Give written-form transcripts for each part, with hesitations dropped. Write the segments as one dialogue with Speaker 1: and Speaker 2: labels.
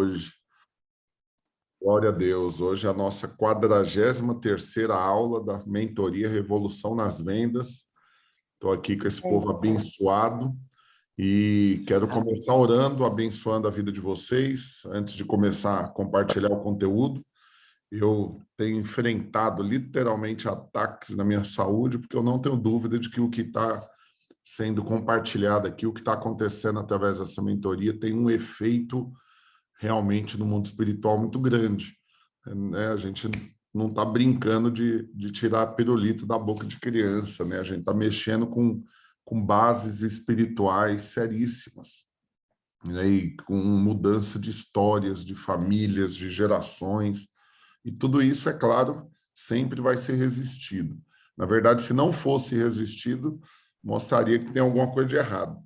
Speaker 1: hoje. Glória a Deus. Hoje é a nossa 43ª aula da mentoria Revolução nas Vendas. Estou aqui com esse povo abençoado e quero começar orando, abençoando a vida de vocês. Antes de começar a compartilhar o conteúdo, eu tenho enfrentado literalmente ataques na minha saúde, porque eu não tenho dúvida de que o que está sendo compartilhado aqui, o que está acontecendo através dessa mentoria, tem um efeito realmente no mundo espiritual muito grande. Né? A gente não está brincando de tirar pirulito da boca de criança, né? A gente está mexendo com bases espirituais seríssimas, né? E com mudança de histórias, de famílias, de gerações, e tudo isso, é claro, sempre vai ser resistido. Na verdade, se não fosse resistido, mostraria que tem alguma coisa de errado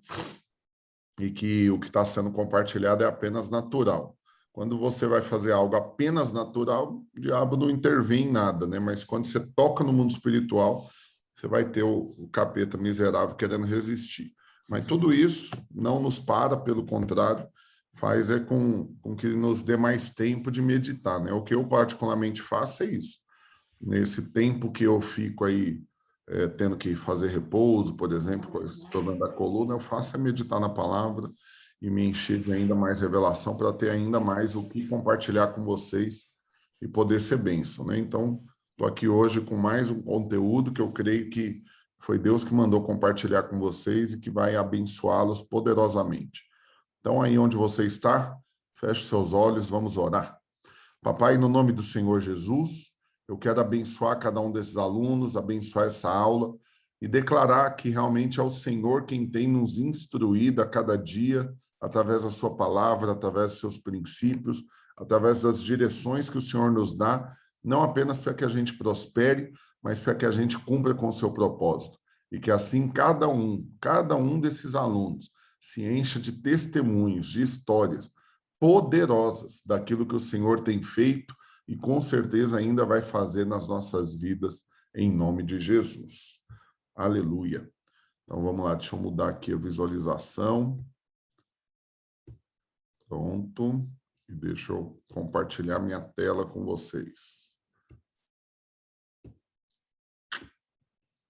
Speaker 1: e que o que está sendo compartilhado é apenas natural. Quando você vai fazer algo apenas natural, o diabo não intervém em nada, né? Mas quando você toca no mundo espiritual, você vai ter o capeta miserável querendo resistir. Mas tudo isso não nos para, pelo contrário, faz com que nos dê mais tempo de meditar, né? O que eu particularmente faço é isso. Nesse tempo que eu fico aí tendo que fazer repouso, por exemplo, estou dando a coluna, eu faço é meditar na palavra e me encher de ainda mais revelação para ter ainda mais o que compartilhar com vocês e poder ser bênção, né? Então, estou aqui hoje com mais um conteúdo que eu creio que foi Deus que mandou compartilhar com vocês e que vai abençoá-los poderosamente. Então, aí onde você está, feche seus olhos, vamos orar. Papai, no nome do Senhor Jesus, eu quero abençoar cada um desses alunos, abençoar essa aula e declarar que realmente é o Senhor quem tem nos instruído a cada dia, através da sua palavra, através dos seus princípios, através das direções que o Senhor nos dá, não apenas para que a gente prospere, mas para que a gente cumpra com o seu propósito. E que assim cada um desses alunos se encha de testemunhos, de histórias poderosas daquilo que o Senhor tem feito e com certeza ainda vai fazer nas nossas vidas, em nome de Jesus. Aleluia. Então vamos lá, deixa eu mudar aqui a visualização. Pronto. E deixa eu compartilhar minha tela com vocês.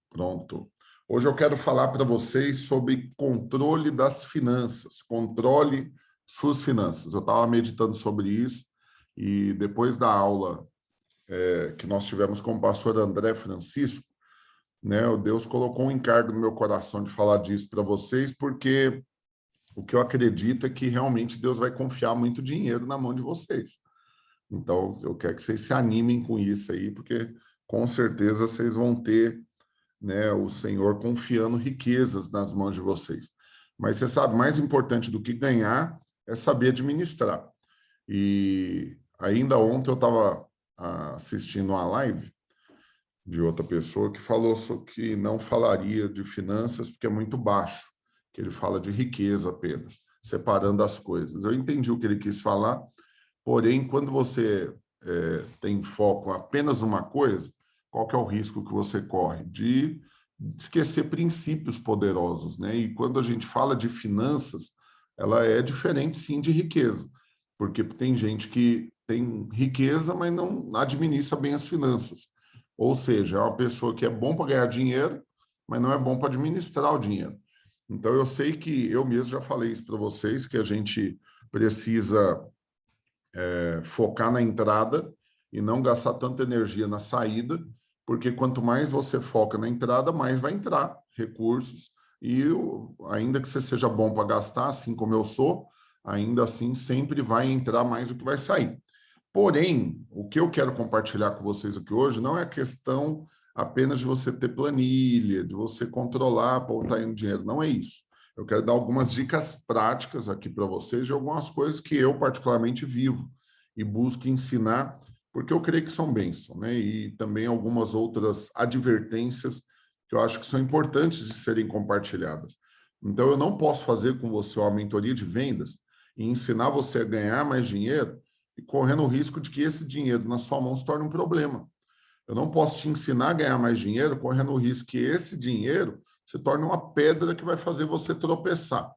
Speaker 1: Pronto. Hoje eu quero falar para vocês sobre controle das finanças, controle suas finanças. Eu estava meditando sobre isso e depois da aula que nós tivemos com o pastor André Francisco, né, o Deus colocou um encargo no meu coração de falar disso para vocês, porque o que eu acredito é que realmente Deus vai confiar muito dinheiro na mão de vocês. Então, eu quero que vocês se animem com isso aí, porque com certeza vocês vão ter, né, o Senhor confiando riquezas nas mãos de vocês. Mas você sabe, mais importante do que ganhar é saber administrar. E ainda ontem eu estava assistindo uma live de outra pessoa que falou que não falaria de finanças porque é muito baixo, que ele fala de riqueza apenas, separando as coisas. Eu entendi o que ele quis falar, porém, quando você tem foco em apenas uma coisa, qual que é o risco que você corre? De esquecer princípios poderosos, né? E quando a gente fala de finanças, ela é diferente, sim, de riqueza, porque tem gente que tem riqueza, mas não administra bem as finanças. Ou seja, é uma pessoa que é bom para ganhar dinheiro, mas não é bom para administrar o dinheiro. Então, eu sei que eu mesmo já falei isso para vocês, que a gente precisa focar na entrada e não gastar tanta energia na saída, porque quanto mais você foca na entrada, mais vai entrar recursos. E ainda que você seja bom para gastar, assim como eu sou, ainda assim sempre vai entrar mais do que vai sair. Porém, o que eu quero compartilhar com vocês aqui hoje não é questão apenas de você ter planilha, de você controlar para onde está indo dinheiro. Não é isso. Eu quero dar algumas dicas práticas aqui para vocês de algumas coisas que eu particularmente vivo e busco ensinar, porque eu creio que são bênçãos, né? E também algumas outras advertências que eu acho que são importantes de serem compartilhadas. Então, eu não posso fazer com você uma mentoria de vendas e ensinar você a ganhar mais dinheiro e correndo o risco de que esse dinheiro na sua mão se torne um problema. Eu não posso te ensinar a ganhar mais dinheiro correndo o risco que esse dinheiro se torne uma pedra que vai fazer você tropeçar.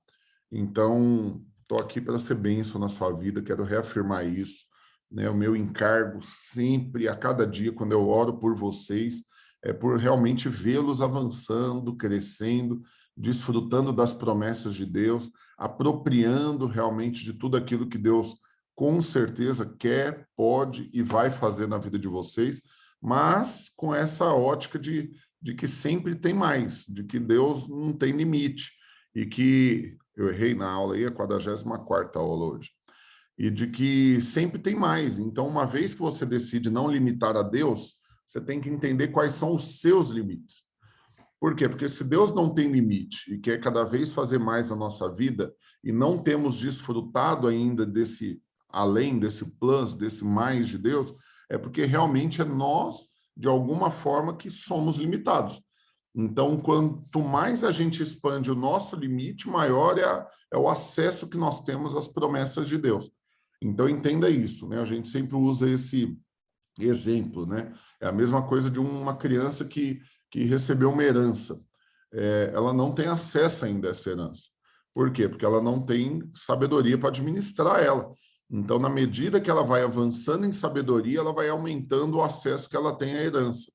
Speaker 1: Então, estou aqui para ser bênção na sua vida, quero reafirmar isso, né? O meu encargo sempre, a cada dia, quando eu oro por vocês, é por realmente vê-los avançando, crescendo, desfrutando das promessas de Deus, apropriando realmente de tudo aquilo que Deus com certeza quer, pode e vai fazer na vida de vocês, mas com essa ótica de que sempre tem mais, de que Deus não tem limite, e que, eu errei na aula aí, a 44ª aula hoje, e de que sempre tem mais. Então, uma vez que você decide não limitar a Deus, você tem que entender quais são os seus limites. Por quê? Porque se Deus não tem limite e quer cada vez fazer mais na nossa vida e não temos desfrutado ainda desse além, desse plus, desse mais de Deus, é porque realmente é nós, de alguma forma, que somos limitados. Então, quanto mais a gente expande o nosso limite, maior é o acesso que nós temos às promessas de Deus. Então, entenda isso, né? A gente sempre usa esse exemplo, né? É a mesma coisa de uma criança que recebeu uma herança. Ela não tem acesso ainda a essa herança. Por quê? Porque ela não tem sabedoria para administrar ela. Então, na medida que ela vai avançando em sabedoria, ela vai aumentando o acesso que ela tem à herança.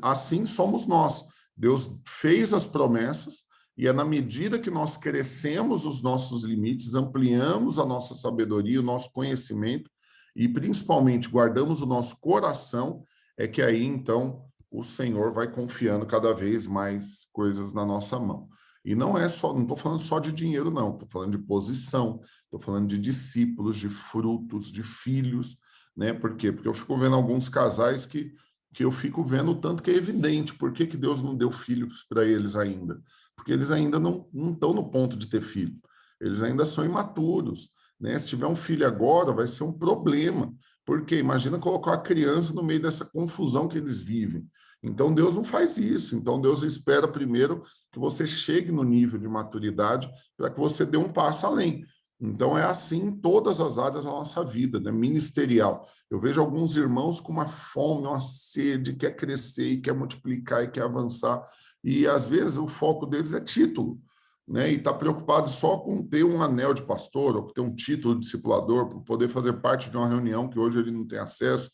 Speaker 1: Assim somos nós. Deus fez as promessas e é na medida que nós crescemos os nossos limites, ampliamos a nossa sabedoria, o nosso conhecimento e, principalmente, guardamos o nosso coração, é que aí, então, o Senhor vai confiando cada vez mais coisas na nossa mão. E não é só, não estou falando só de dinheiro, não. Estou falando de posição, estou falando de discípulos, de frutos, de filhos, né? Por quê? Porque eu fico vendo alguns casais que eu fico vendo o tanto que é evidente. Por que Deus não deu filhos para eles ainda? Porque eles ainda não estão no ponto de ter filho. Eles ainda são imaturos, né? Se tiver um filho agora, vai ser um problema. Porque imagina colocar a criança no meio dessa confusão que eles vivem. Então, Deus não faz isso. Então, Deus espera primeiro que você chegue no nível de maturidade para que você dê um passo além. Então, é assim em todas as áreas da nossa vida, né? Ministerial. Eu vejo alguns irmãos com uma fome, uma sede, quer crescer, e quer multiplicar e quer avançar. E, às vezes, o foco deles é título, né? E está preocupado só com ter um anel de pastor, ou ter um título de discipulador, para poder fazer parte de uma reunião que hoje ele não tem acesso.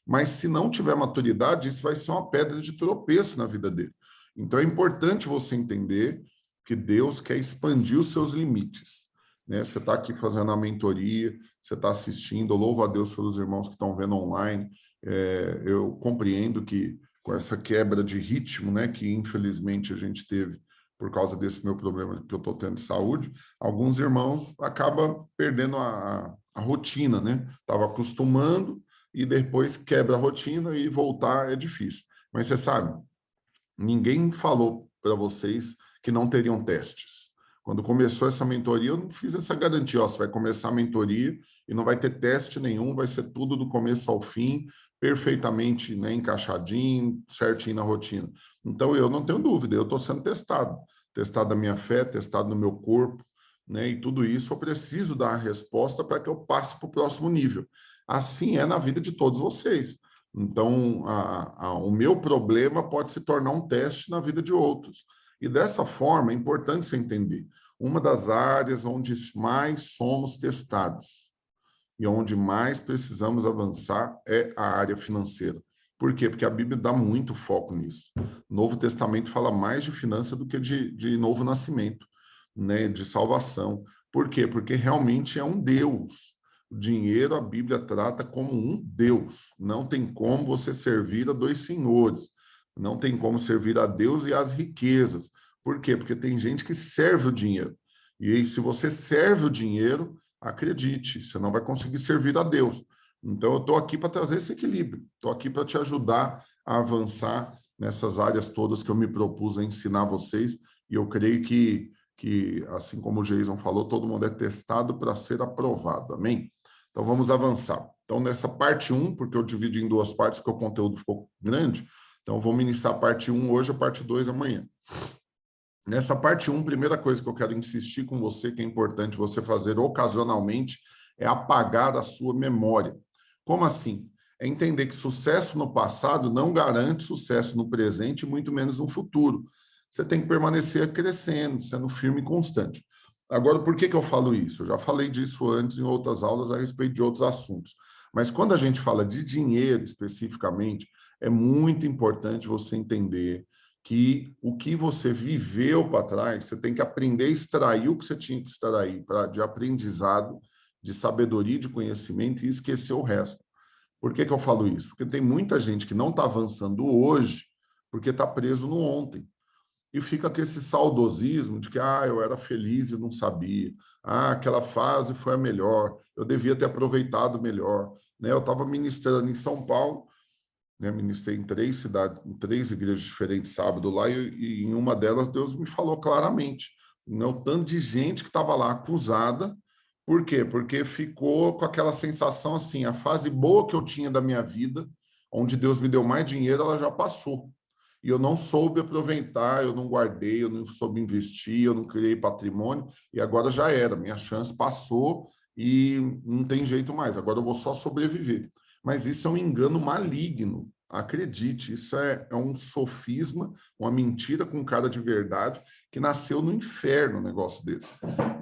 Speaker 1: Mas, se não tiver maturidade, isso vai ser uma pedra de tropeço na vida dele. Então, é importante você entender que Deus quer expandir os seus limites. Né? Você está aqui fazendo a mentoria, você está assistindo, eu louvo a Deus pelos irmãos que estão vendo online. Eu compreendo que com essa quebra de ritmo, né, que infelizmente a gente teve por causa desse meu problema que eu estou tendo de saúde, alguns irmãos acabam perdendo a rotina, né? Estava acostumando e depois quebra a rotina e voltar é difícil. Mas você sabe, ninguém falou para vocês que não teriam testes. Quando começou essa mentoria, eu não fiz essa garantia. Ó, você vai começar a mentoria e não vai ter teste nenhum, vai ser tudo do começo ao fim, perfeitamente, né, encaixadinho, certinho na rotina. Então, eu não tenho dúvida, eu estou sendo testado. Testado na minha fé, testado no meu corpo, né, e tudo isso eu preciso dar a resposta para que eu passe para o próximo nível. Assim é na vida de todos vocês. Então, o meu problema pode se tornar um teste na vida de outros. E dessa forma, é importante você entender, uma das áreas onde mais somos testados e onde mais precisamos avançar é a área financeira. Por quê? Porque a Bíblia dá muito foco nisso. O Novo Testamento fala mais de finança do que de novo nascimento, né? De salvação. Por quê? Porque realmente é um Deus. O dinheiro a Bíblia trata como um Deus. Não tem como você servir a dois senhores. Não tem como servir a Deus e às riquezas. Por quê? Porque tem gente que serve o dinheiro. E se você serve o dinheiro, acredite, você não vai conseguir servir a Deus. Então, eu estou aqui para trazer esse equilíbrio. Estou aqui para te ajudar a avançar nessas áreas todas que eu me propus a ensinar vocês. E eu creio que assim como o Jason falou, todo mundo é testado para ser aprovado. Amém? Então, vamos avançar. Então, nessa parte 1, porque eu dividi em duas partes, porque o conteúdo ficou grande, então, vou ministrar a parte 1 hoje, a parte 2 amanhã. Nessa parte 1, primeira coisa que eu quero insistir com você, que é importante você fazer ocasionalmente, é apagar a sua memória. Como assim? É entender que sucesso no passado não garante sucesso no presente, muito menos no futuro. Você tem que permanecer crescendo, sendo firme e constante. Agora, por que que eu falo isso? Eu já falei disso antes em outras aulas a respeito de outros assuntos. Mas quando a gente fala de dinheiro especificamente, é muito importante você entender que o que você viveu para trás, você tem que aprender a extrair o que você tinha que extrair de aprendizado, de sabedoria, de conhecimento e esquecer o resto. Por que que eu falo isso? Porque tem muita gente que não está avançando hoje porque está preso no ontem. E fica com esse saudosismo de que eu era feliz e não sabia. Aquela fase foi a melhor, eu devia ter aproveitado melhor. Né? Eu estava ministrando em São Paulo, né? Ministrei em 3 cidades, em 3 igrejas diferentes sábado lá, e em uma delas Deus me falou claramente. Né? O tanto de gente que estava lá acusada. Por quê? Porque ficou com aquela sensação assim, a fase boa que eu tinha da minha vida, onde Deus me deu mais dinheiro, ela já passou e eu não soube aproveitar, eu não guardei, eu não soube investir, eu não criei patrimônio, e agora já era, minha chance passou e não tem jeito mais, agora eu vou só sobreviver. Mas isso é um engano maligno, acredite, isso é um sofisma, uma mentira com cara de verdade, que nasceu no inferno um negócio desse.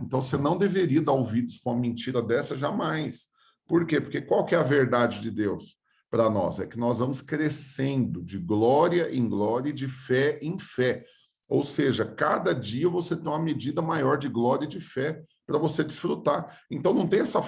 Speaker 1: Então você não deveria dar ouvidos para uma mentira dessa jamais. Por quê? Porque qual que é a verdade de Deus? Para nós, é que nós vamos crescendo de glória em glória e de fé em fé. Ou seja, cada dia você tem uma medida maior de glória e de fé para você desfrutar. Então não tem essa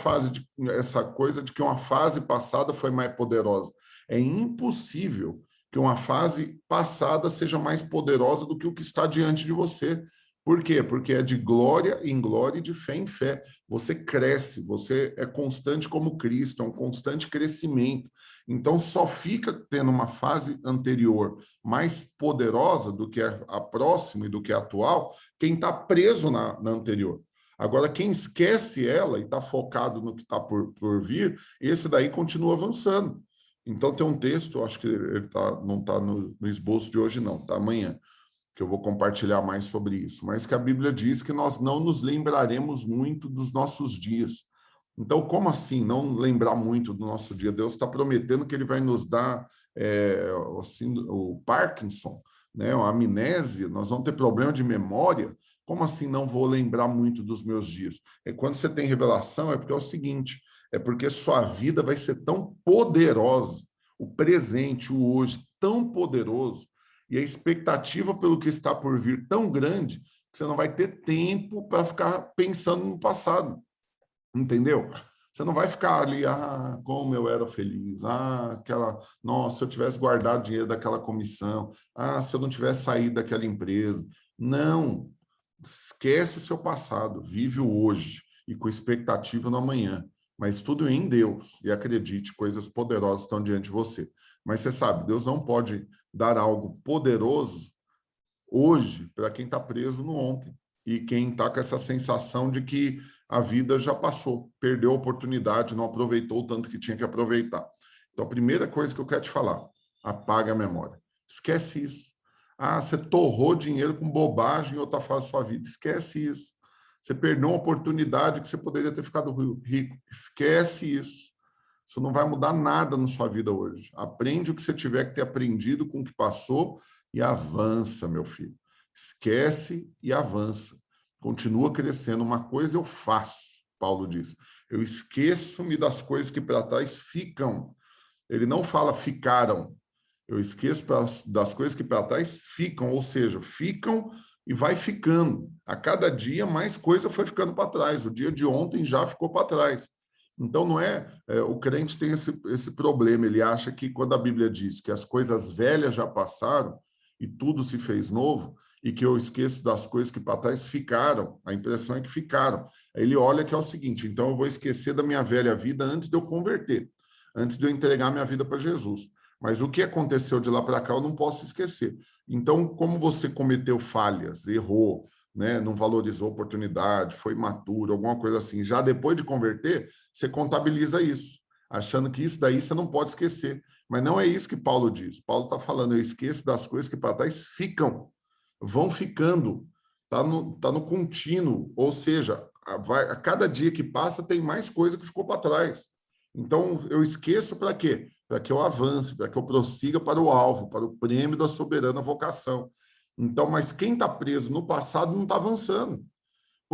Speaker 1: coisa de que uma fase passada foi mais poderosa. É impossível que uma fase passada seja mais poderosa do que o que está diante de você. Por quê? Porque é de glória em glória e de fé em fé. Você cresce, você é constante como Cristo, é um constante crescimento. Então, só fica tendo uma fase anterior mais poderosa do que a próxima e do que a atual, quem está preso na anterior. Agora, quem esquece ela e está focado no que está por vir, esse daí continua avançando. Então, tem um texto, acho que não está no esboço de hoje, não, está amanhã, que eu vou compartilhar mais sobre isso, mas que a Bíblia diz que nós não nos lembraremos muito dos nossos dias. Então, como assim não lembrar muito do nosso dia? Deus está prometendo que ele vai nos dar assim, o Parkinson, né? A amnésia, nós vamos ter problema de memória. Como assim não vou lembrar muito dos meus dias? Quando você tem revelação, é porque é o seguinte, é porque sua vida vai ser tão poderosa, o presente, o hoje, tão poderoso, e a expectativa pelo que está por vir tão grande, que você não vai ter tempo para ficar pensando no passado. Entendeu? Você não vai ficar ali, como eu era feliz, nossa, se eu tivesse guardado dinheiro daquela comissão, se eu não tivesse saído daquela empresa. Não, esquece o seu passado, vive o hoje e com expectativa no amanhã, mas tudo em Deus, e acredite, coisas poderosas estão diante de você. Mas você sabe, Deus não pode dar algo poderoso hoje para quem está preso no ontem e quem está com essa sensação de que a vida já passou, perdeu a oportunidade, não aproveitou o tanto que tinha que aproveitar. Então, a primeira coisa que eu quero te falar, apaga a memória. Esquece isso. Você torrou dinheiro com bobagem em outra fase da sua vida. Esquece isso. Você perdeu uma oportunidade que você poderia ter ficado rico. Esquece isso. Isso não vai mudar nada na sua vida hoje. Aprende o que você tiver que ter aprendido com o que passou e avança, meu filho. Esquece e avança. Continua crescendo. Uma coisa eu faço, Paulo diz. Eu esqueço-me das coisas que para trás ficam. Ele não fala ficaram. Eu esqueço das coisas que para trás ficam, ou seja, ficam e vai ficando. A cada dia mais coisa foi ficando para trás. O dia de ontem já ficou para trás. Então, não o crente tem esse problema, ele acha que quando a Bíblia diz que as coisas velhas já passaram e tudo se fez novo, e que eu esqueço das coisas que para trás ficaram, a impressão é que ficaram. Aí ele olha que é o seguinte, então eu vou esquecer da minha velha vida antes de eu converter, antes de eu entregar minha vida para Jesus. Mas o que aconteceu de lá para cá eu não posso esquecer. Então, como você cometeu falhas, errou, né, não valorizou a oportunidade, foi imaturo, alguma coisa assim, já depois de converter, você contabiliza isso, achando que isso daí você não pode esquecer. Mas não é isso que Paulo diz. Paulo está falando, eu esqueço das coisas que para trás ficam, vão ficando, tá no contínuo, ou seja, a cada dia que passa tem mais coisa que ficou para trás. Então, eu esqueço para quê? Para que eu avance, para que eu prossiga para o alvo, para o prêmio da soberana vocação. Então, mas quem está preso no passado não está avançando.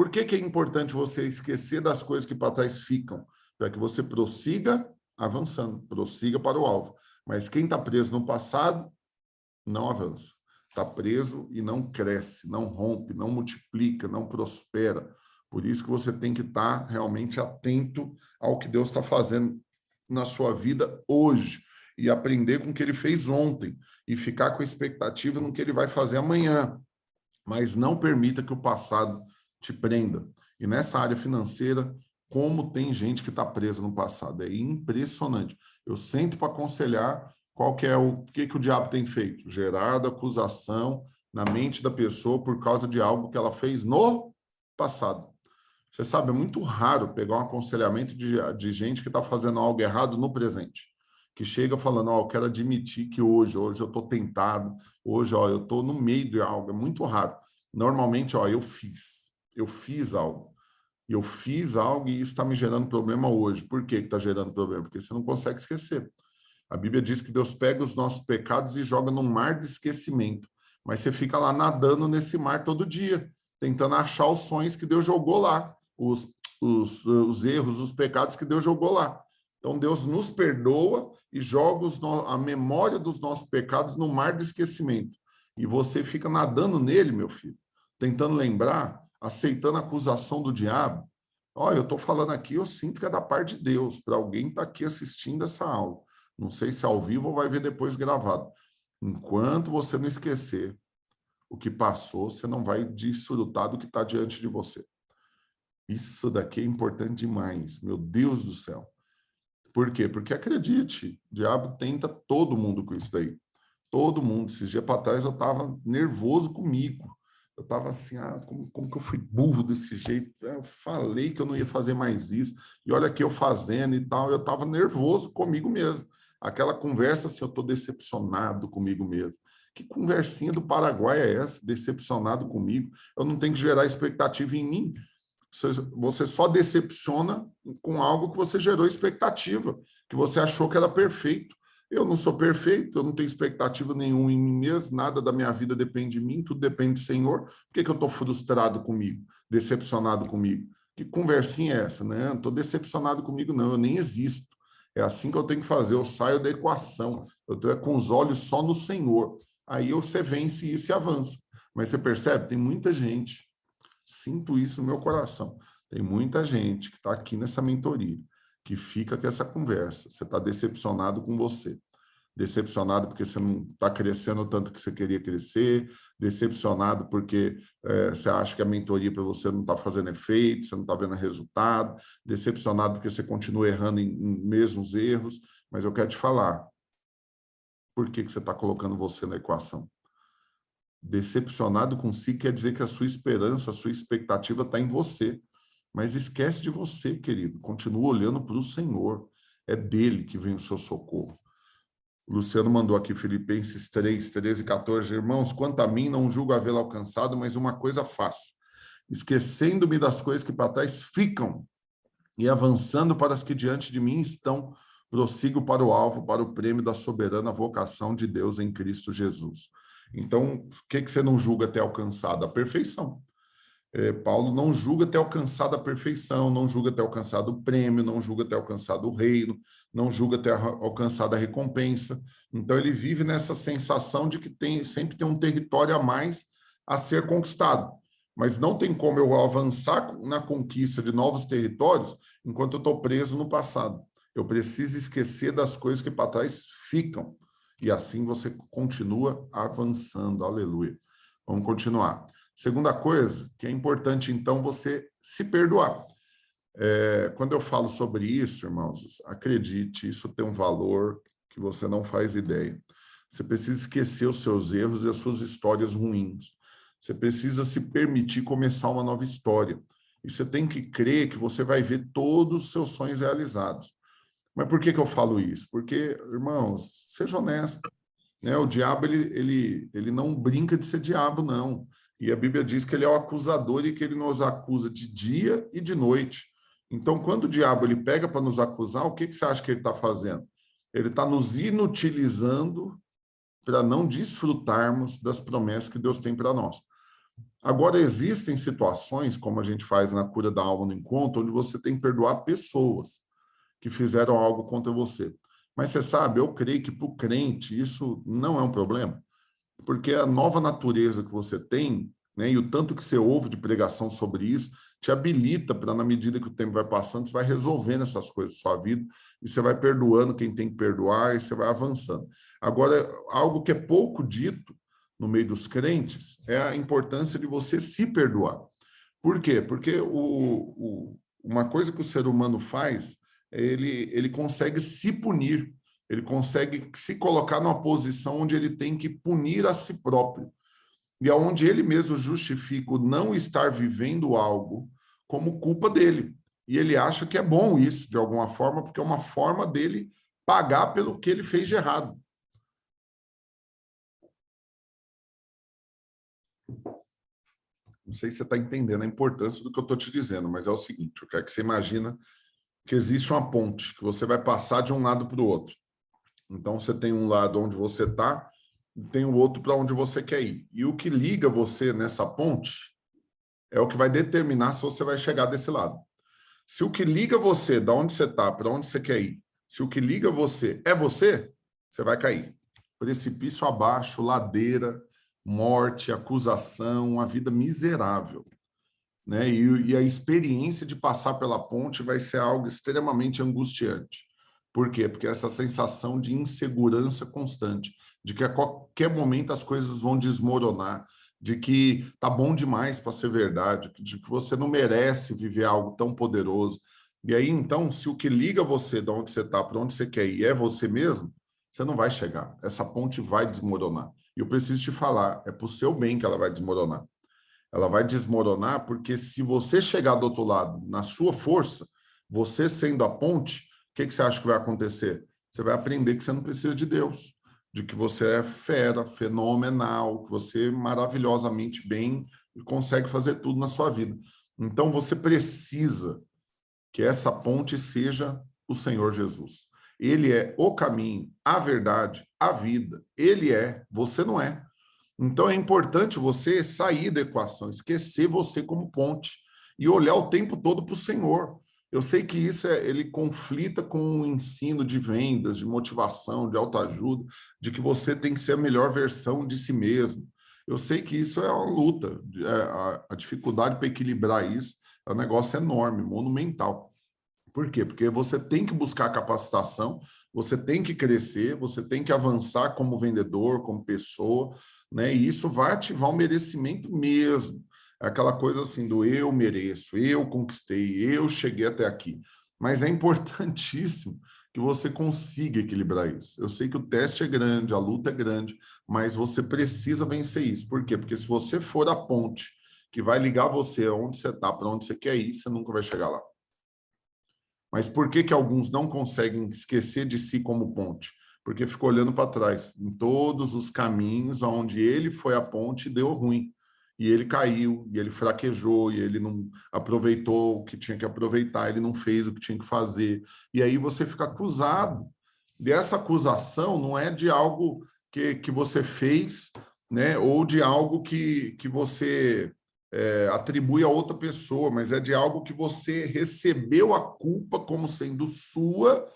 Speaker 1: Por que que é importante você esquecer das coisas que para trás ficam? Para que você prossiga avançando, prossiga para o alvo. Mas quem está preso no passado, não avança. Está preso e não cresce, não rompe, não multiplica, não prospera. Por isso que você tem que estar realmente atento ao que Deus está fazendo na sua vida hoje e aprender com o que ele fez ontem e ficar com expectativa no que ele vai fazer amanhã. Mas não permita que o passado te prenda. E nessa área financeira, como tem gente que está presa no passado. É impressionante. Eu sento para aconselhar qual que é o que o diabo tem feito. Gerado acusação na mente da pessoa por causa de algo que ela fez no passado. Você sabe, é muito raro pegar um aconselhamento de gente que está fazendo algo errado no presente. Que chega falando, ó, eu quero admitir que hoje eu estou tentado, hoje, ó, eu estou no meio de algo. É muito raro. Normalmente, ó, eu fiz algo. Eu fiz algo e isso está me gerando problema hoje. Por que está gerando problema? Porque você não consegue esquecer. A Bíblia diz que Deus pega os nossos pecados e joga num mar de esquecimento. Mas você fica lá nadando nesse mar todo dia, tentando achar os sonhos que Deus jogou lá, os erros, os pecados que Deus jogou lá. Então, Deus nos perdoa e joga a memória dos nossos pecados no mar de esquecimento. E você fica nadando nele, meu filho, tentando lembrar, aceitando a acusação do diabo. Olha, eu estou falando aqui, eu sinto que é da parte de Deus, para alguém que está aqui assistindo essa aula. Não sei se é ao vivo ou vai ver depois gravado. Enquanto você não esquecer o que passou, você não vai desfrutar do que está diante de você. Isso daqui é importante demais, meu Deus do céu. Por quê? Porque acredite, o diabo tenta todo mundo com isso daí. Todo mundo. Esses dias para trás eu estava nervoso comigo. Eu estava assim, como que eu fui burro desse jeito? Eu falei que eu não ia fazer mais isso. E olha aqui eu fazendo e tal. Eu estava nervoso comigo mesmo. Aquela conversa assim, eu estou decepcionado comigo mesmo. Que conversinha do Paraguai é essa? Decepcionado comigo? Eu não tenho que gerar expectativa em mim. Você só decepciona com algo que você gerou expectativa, que você achou que era perfeito. Eu não sou perfeito, eu não tenho expectativa nenhuma em mim mesmo, nada da minha vida depende de mim, tudo depende do Senhor. Por que eu estou frustrado comigo, decepcionado comigo? Que conversinha é essa, né? Não estou decepcionado comigo, não, eu nem existo. É assim que eu tenho que fazer, eu saio da equação, eu estou com os olhos só no Senhor. Aí você vence isso e avança. Mas você percebe, tem muita gente, sinto isso no meu coração, tem muita gente que está aqui nessa mentoria, que fica com essa conversa. Você está decepcionado com você. Decepcionado porque você não está crescendo tanto que você queria crescer. Decepcionado porque você acha que a mentoria para você não está fazendo efeito, você não está vendo resultado. Decepcionado porque você continua errando em mesmos erros. Mas eu quero te falar, por que você está colocando você na equação? Decepcionado consigo quer dizer que a sua esperança, a sua expectativa está em você. Mas esquece de você, querido. Continua olhando para o Senhor. É dele que vem o seu socorro. O Luciano mandou aqui Filipenses 3, 13 e 14. Irmãos, quanto a mim, não julgo havê-lo alcançado, mas uma coisa faço. Esquecendo-me das coisas que para trás ficam e avançando para as que diante de mim estão, prossigo para o alvo, para o prêmio da soberana vocação de Deus em Cristo Jesus. Então, o que você não julga ter alcançado? A perfeição. Paulo não julga ter alcançado a perfeição, não julga ter alcançado o prêmio, não julga ter alcançado o reino, não julga ter alcançado a recompensa. Então, ele vive nessa sensação de que sempre tem um território a mais a ser conquistado. Mas não tem como eu avançar na conquista de novos territórios enquanto eu estou preso no passado. Eu preciso esquecer das coisas que para trás ficam. E assim você continua avançando. Aleluia. Vamos continuar. Segunda coisa, que é importante, então, você se perdoar. Quando eu falo sobre isso, irmãos, acredite, isso tem um valor que você não faz ideia. Você precisa esquecer os seus erros e as suas histórias ruins. Você precisa se permitir começar uma nova história. E você tem que crer que você vai ver todos os seus sonhos realizados. Mas por que eu falo isso? Porque, irmãos, seja honesto, né? O diabo, ele não brinca de ser diabo, não. E a Bíblia diz que ele é o acusador e que ele nos acusa de dia e de noite. Então, quando o diabo ele pega para nos acusar, o que você acha que ele está fazendo? Ele está nos inutilizando para não desfrutarmos das promessas que Deus tem para nós. Agora, existem situações, como a gente faz na cura da alma no encontro, onde você tem que perdoar pessoas que fizeram algo contra você. Mas você sabe, eu creio que para o crente isso não é um problema, porque a nova natureza que você tem, né, e o tanto que você ouve de pregação sobre isso, te habilita para, na medida que o tempo vai passando, você vai resolvendo essas coisas na sua vida, e você vai perdoando quem tem que perdoar, e você vai avançando. Agora, algo que é pouco dito no meio dos crentes é a importância de você se perdoar. Por quê? Porque uma coisa que o ser humano faz, ele consegue se punir, ele consegue se colocar numa posição onde ele tem que punir a si próprio. E é onde ele mesmo justifica o não estar vivendo algo como culpa dele. E ele acha que é bom isso, de alguma forma, porque é uma forma dele pagar pelo que ele fez de errado. Não sei se você está entendendo a importância do que eu estou te dizendo, mas é o seguinte, eu quero que você imagina que existe uma ponte, que você vai passar de um lado para o outro. Então, você tem um lado onde você está, e tem o outro para onde você quer ir. E o que liga você nessa ponte é o que vai determinar se você vai chegar desse lado. Se o que liga você, da onde você está, para onde você quer ir, se o que liga você é você, você vai cair. Precipício abaixo, ladeira, morte, acusação, uma vida miserável. Né? E a experiência de passar pela ponte vai ser algo extremamente angustiante. Por quê? Porque essa sensação de insegurança constante, de que a qualquer momento as coisas vão desmoronar, de que tá bom demais para ser verdade, de que você não merece viver algo tão poderoso. E aí, então, se o que liga você de onde você está, para onde você quer ir, é você mesmo, você não vai chegar. Essa ponte vai desmoronar. E eu preciso te falar, é para o seu bem que ela vai desmoronar. Ela vai desmoronar porque se você chegar do outro lado na sua força, você sendo a ponte, o que você acha que vai acontecer? Você vai aprender que você não precisa de Deus, de que você é fera, fenomenal, que você é maravilhosamente bem e consegue fazer tudo na sua vida. Então você precisa que essa ponte seja o Senhor Jesus. Ele é o caminho, a verdade, a vida. Ele é, você não é. Então é importante você sair da equação, esquecer você como ponte e olhar o tempo todo para o Senhor. Eu sei que isso ele conflita com o ensino de vendas, de motivação, de autoajuda, de que você tem que ser a melhor versão de si mesmo. Eu sei que isso é uma luta, a dificuldade para equilibrar isso é um negócio enorme, monumental. Por quê? Porque você tem que buscar capacitação, você tem que crescer, você tem que avançar como vendedor, como pessoa, né? E isso vai ativar o merecimento mesmo. É aquela coisa assim do eu mereço, eu conquistei, eu cheguei até aqui. Mas é importantíssimo que você consiga equilibrar isso. Eu sei que o teste é grande, a luta é grande, mas você precisa vencer isso. Por quê? Porque se você for a ponte que vai ligar você aonde você está, para onde você quer ir, você nunca vai chegar lá. Mas por que que alguns não conseguem esquecer de si como ponte? Porque ficou olhando para trás, em todos os caminhos onde ele foi a ponte, deu ruim. E ele caiu, e ele fraquejou, e ele não aproveitou o que tinha que aproveitar, ele não fez o que tinha que fazer. E aí você fica acusado. E essa acusação não é de algo que você fez, né? Ou de algo que você atribui a outra pessoa, mas é de algo que você recebeu a culpa como sendo sua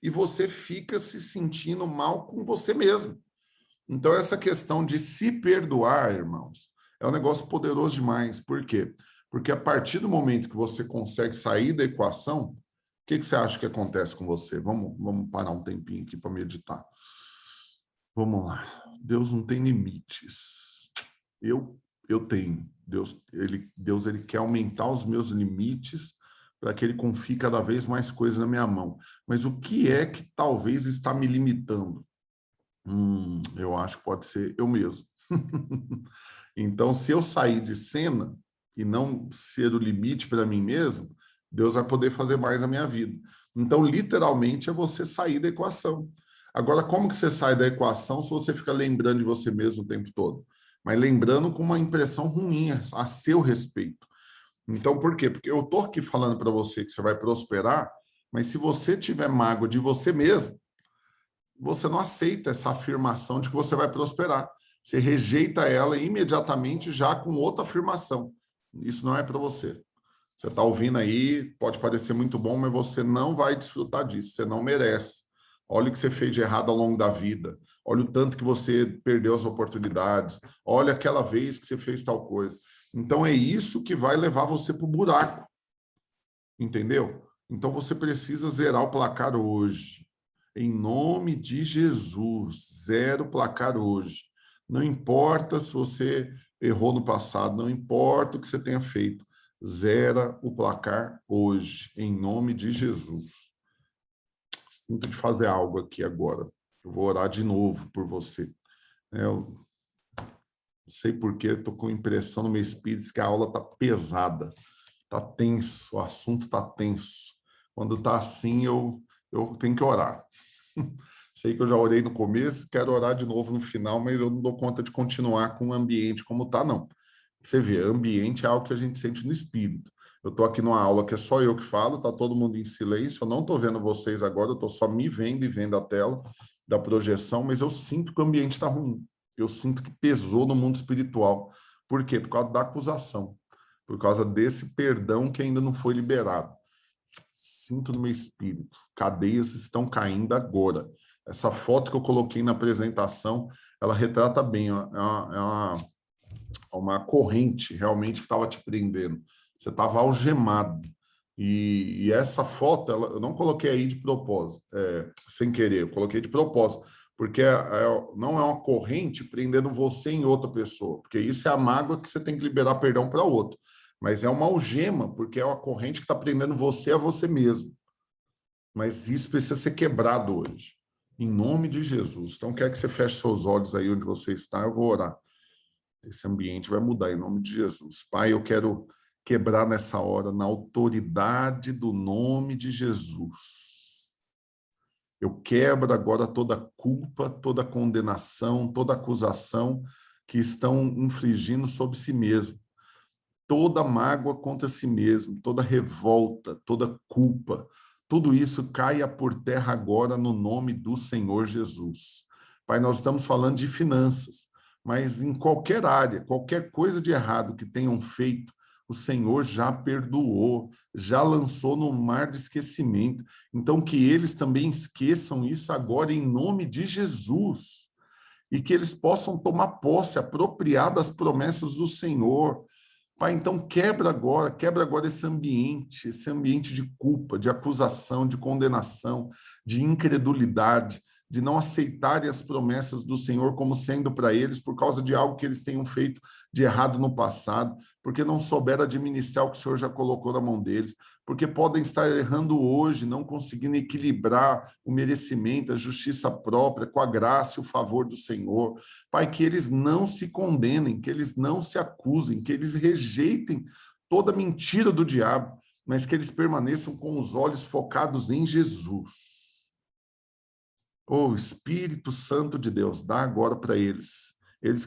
Speaker 1: e você fica se sentindo mal com você mesmo. Então, essa questão de se perdoar, irmãos, é um negócio poderoso demais. Por quê? Porque a partir do momento que você consegue sair da equação, o que você acha que acontece com você? Vamos parar um tempinho aqui para meditar. Vamos lá. Deus não tem limites. Eu tenho. Deus ele quer aumentar os meus limites para que ele confie cada vez mais coisas na minha mão. Mas o que é que talvez está me limitando? Eu acho que pode ser eu mesmo. Então, se eu sair de cena e não ser o limite para mim mesmo, Deus vai poder fazer mais na minha vida. Então, literalmente, é você sair da equação. Agora, como que você sai da equação se você fica lembrando de você mesmo o tempo todo? Mas lembrando com uma impressão ruim a seu respeito. Então, por quê? Porque eu estou aqui falando para você que você vai prosperar, mas se você tiver mágoa de você mesmo, você não aceita essa afirmação de que você vai prosperar. você rejeita ela imediatamente já com outra afirmação. Isso não é para você. Você está ouvindo aí, pode parecer muito bom, mas você não vai desfrutar disso, você não merece. Olha o que você fez de errado ao longo da vida. Olha o tanto que você perdeu as oportunidades. Olha aquela vez que você fez tal coisa. Então, é isso que vai levar você para o buraco. Entendeu? Então, você precisa zerar o placar hoje. Em nome de Jesus, zera o placar hoje. Não importa se você errou no passado, não importa o que você tenha feito. Zera o placar hoje, em nome de Jesus. Sinto de fazer algo aqui agora. Eu vou orar de novo por você. Eu não sei porquê, estou com impressão no meu espírito que a aula está pesada, está tenso, o assunto está tenso. Quando está assim, eu tenho que orar. Sei que eu já orei no começo, quero orar de novo no final, mas eu não dou conta de continuar com o ambiente como está, não. Você vê, ambiente é algo que a gente sente no espírito. Eu estou aqui numa aula que é só eu que falo, está todo mundo em silêncio, eu não estou vendo vocês agora, eu estou só me vendo e vendo a tela da projeção, mas eu sinto que o ambiente está ruim. Eu sinto que pesou no mundo espiritual. Por quê? Por causa da acusação, por causa desse perdão que ainda não foi liberado. Sinto no meu espírito, cadeias estão caindo agora. Essa foto que eu coloquei na apresentação, ela retrata bem, ó, uma corrente realmente que estava te prendendo. Você estava algemado. E essa foto, eu não coloquei aí de propósito, sem querer, eu coloquei de propósito, porque não é uma corrente prendendo você em outra pessoa, porque isso é a mágoa que você tem que liberar perdão para outro. Mas é uma algema, porque é uma corrente que está prendendo você a você mesmo. Mas isso precisa ser quebrado hoje, em nome de Jesus. Então, quer que você feche seus olhos aí onde você está, eu vou orar. Esse ambiente vai mudar em nome de Jesus. Pai, eu quero quebrar nessa hora, na autoridade do nome de Jesus. Eu quebro agora toda culpa, toda condenação, toda acusação que estão infligindo sobre si mesmo. Toda mágoa contra si mesmo, toda revolta, toda culpa, tudo isso caia por terra agora no nome do Senhor Jesus. Pai, nós estamos falando de finanças, mas em qualquer área, qualquer coisa de errado que tenham feito, o Senhor já perdoou, já lançou no mar de esquecimento. Então, que eles também esqueçam isso agora em nome de Jesus e que eles possam tomar posse, apropriar das promessas do Senhor. Pai, então quebra agora esse ambiente de culpa, de acusação, de condenação, de incredulidade, de não aceitarem as promessas do Senhor como sendo para eles por causa de algo que eles tenham feito de errado no passado, porque não souberam administrar o que o Senhor já colocou na mão deles, porque podem estar errando hoje, não conseguindo equilibrar o merecimento, a justiça própria com a graça e o favor do Senhor. Pai, que eles não se condenem, que eles não se acusem, que eles rejeitem toda mentira do diabo, mas que eles permaneçam com os olhos focados em Jesus. Oh, Espírito Santo de Deus, dá agora para eles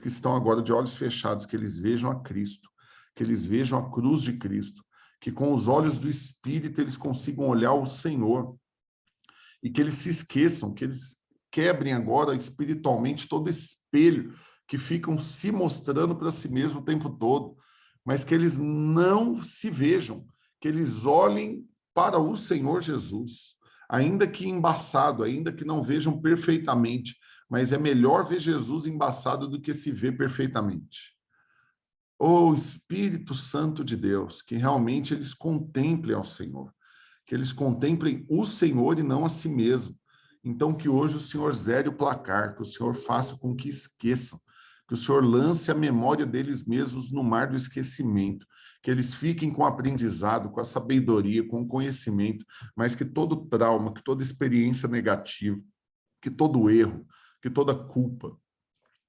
Speaker 1: que estão agora de olhos fechados, que eles vejam a Cristo, que eles vejam a cruz de Cristo, que com os olhos do Espírito eles consigam olhar o Senhor e que eles se esqueçam, que eles quebrem agora espiritualmente todo espelho que ficam se mostrando para si mesmo o tempo todo, mas que eles não se vejam, que eles olhem para o Senhor Jesus, ainda que embaçado, ainda que não vejam perfeitamente, mas é melhor ver Jesus embaçado do que se ver perfeitamente. Oh, Espírito Santo de Deus, que realmente eles contemplem ao Senhor, que eles contemplem o Senhor e não a si mesmo. Então, que hoje o Senhor zere o placar, que o Senhor faça com que esqueçam, que o Senhor lance a memória deles mesmos no mar do esquecimento, que eles fiquem com o aprendizado, com a sabedoria, com o conhecimento, mas que todo trauma, que toda experiência negativa, que todo erro, que toda culpa,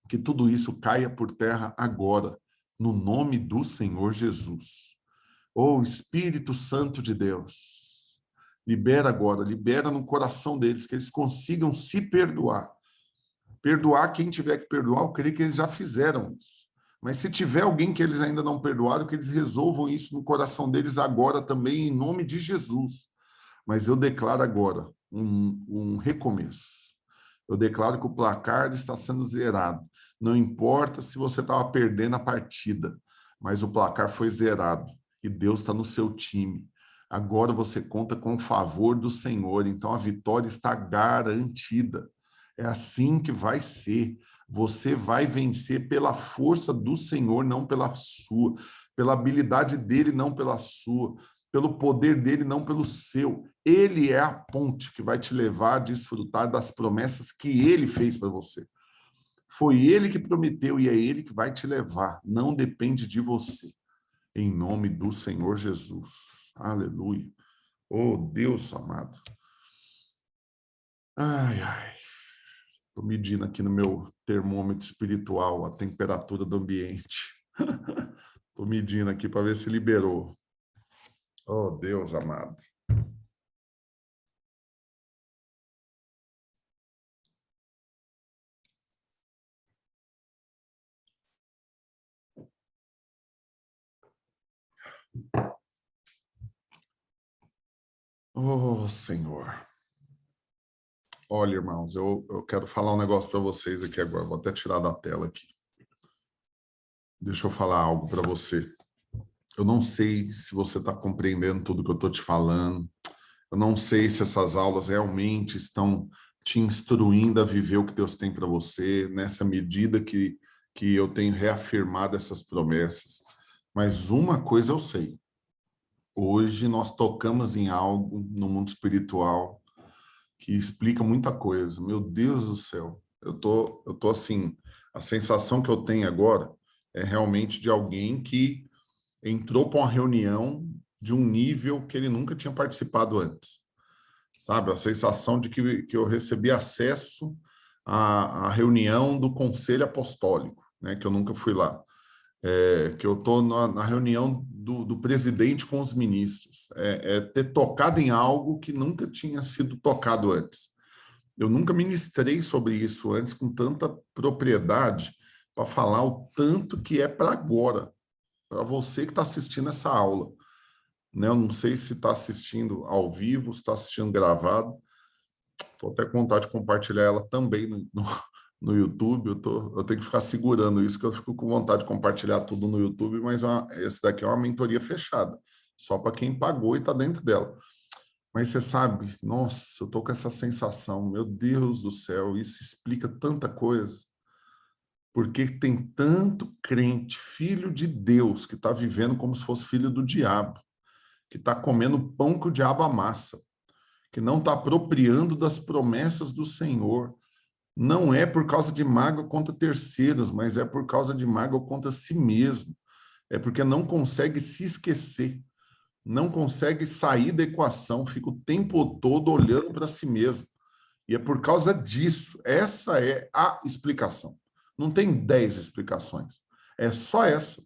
Speaker 1: que tudo isso caia por terra agora, no nome do Senhor Jesus. Oh, Espírito Santo de Deus, libera agora, libera no coração deles, que eles consigam se perdoar. Perdoar quem tiver que perdoar, eu creio que eles já fizeram isso. Mas se tiver alguém que eles ainda não perdoaram, que eles resolvam isso no coração deles agora também, em nome de Jesus. Mas eu declaro agora um recomeço. Eu declaro que o placar está sendo zerado. Não importa se você estava perdendo a partida, mas o placar foi zerado e Deus está no seu time. Agora você conta com o favor do Senhor, então a vitória está garantida. É assim que vai ser. Você vai vencer pela força do Senhor, não pela sua, pela habilidade dele, não pela sua, pelo poder dele, não pelo seu. Ele é a ponte que vai te levar a desfrutar das promessas que ele fez para você. Foi ele que prometeu e é ele que vai te levar. Não depende de você. Em nome do Senhor Jesus. Aleluia. Oh, Deus amado. Ai, ai. Estou medindo aqui no meu termômetro espiritual a temperatura do ambiente. Estou medindo aqui para ver se liberou. Oh, Deus amado. Oh, Senhor. Olha, irmãos, eu quero falar um negócio para vocês aqui agora. Vou até tirar da tela aqui. Deixa eu falar algo para você. Eu não sei se você está compreendendo tudo que eu estou te falando. Eu não sei se essas aulas realmente estão te instruindo a viver o que Deus tem para você, nessa medida que eu tenho reafirmado essas promessas. Mas uma coisa eu sei. Hoje nós tocamos em algo no mundo espiritual que explica muita coisa. Meu Deus do céu. Eu tô assim, a sensação que eu tenho agora é realmente de alguém que entrou para uma reunião de um nível que ele nunca tinha participado antes. Sabe? A sensação de que eu recebi acesso à reunião do Conselho Apostólico, né? Que eu nunca fui lá. Que eu estou na reunião do presidente com os ministros. Ter tocado em algo que nunca tinha sido tocado antes. Eu nunca ministrei sobre isso antes com tanta propriedade para falar o tanto que é para agora, para você que está assistindo essa aula. Né? Eu não sei se está assistindo ao vivo, se está assistindo gravado. Estou até com vontade de compartilhar ela também no YouTube. Eu tenho que ficar segurando isso, que eu fico com vontade de compartilhar tudo no YouTube, mas esse daqui é uma mentoria fechada, só para quem pagou e está dentro dela. Mas você sabe, nossa, eu estou com essa sensação, meu Deus do céu, isso explica tanta coisa. Porque tem tanto crente, filho de Deus, que está vivendo como se fosse filho do diabo, que está comendo pão que o diabo amassa, que não está apropriando das promessas do Senhor. Não é por causa de mágoa contra terceiros, mas é por causa de mágoa contra si mesmo. É porque não consegue se esquecer, não consegue sair da equação, fica o tempo todo olhando para si mesmo. E é por causa disso, essa é a explicação. Não tem 10 explicações, é só essa.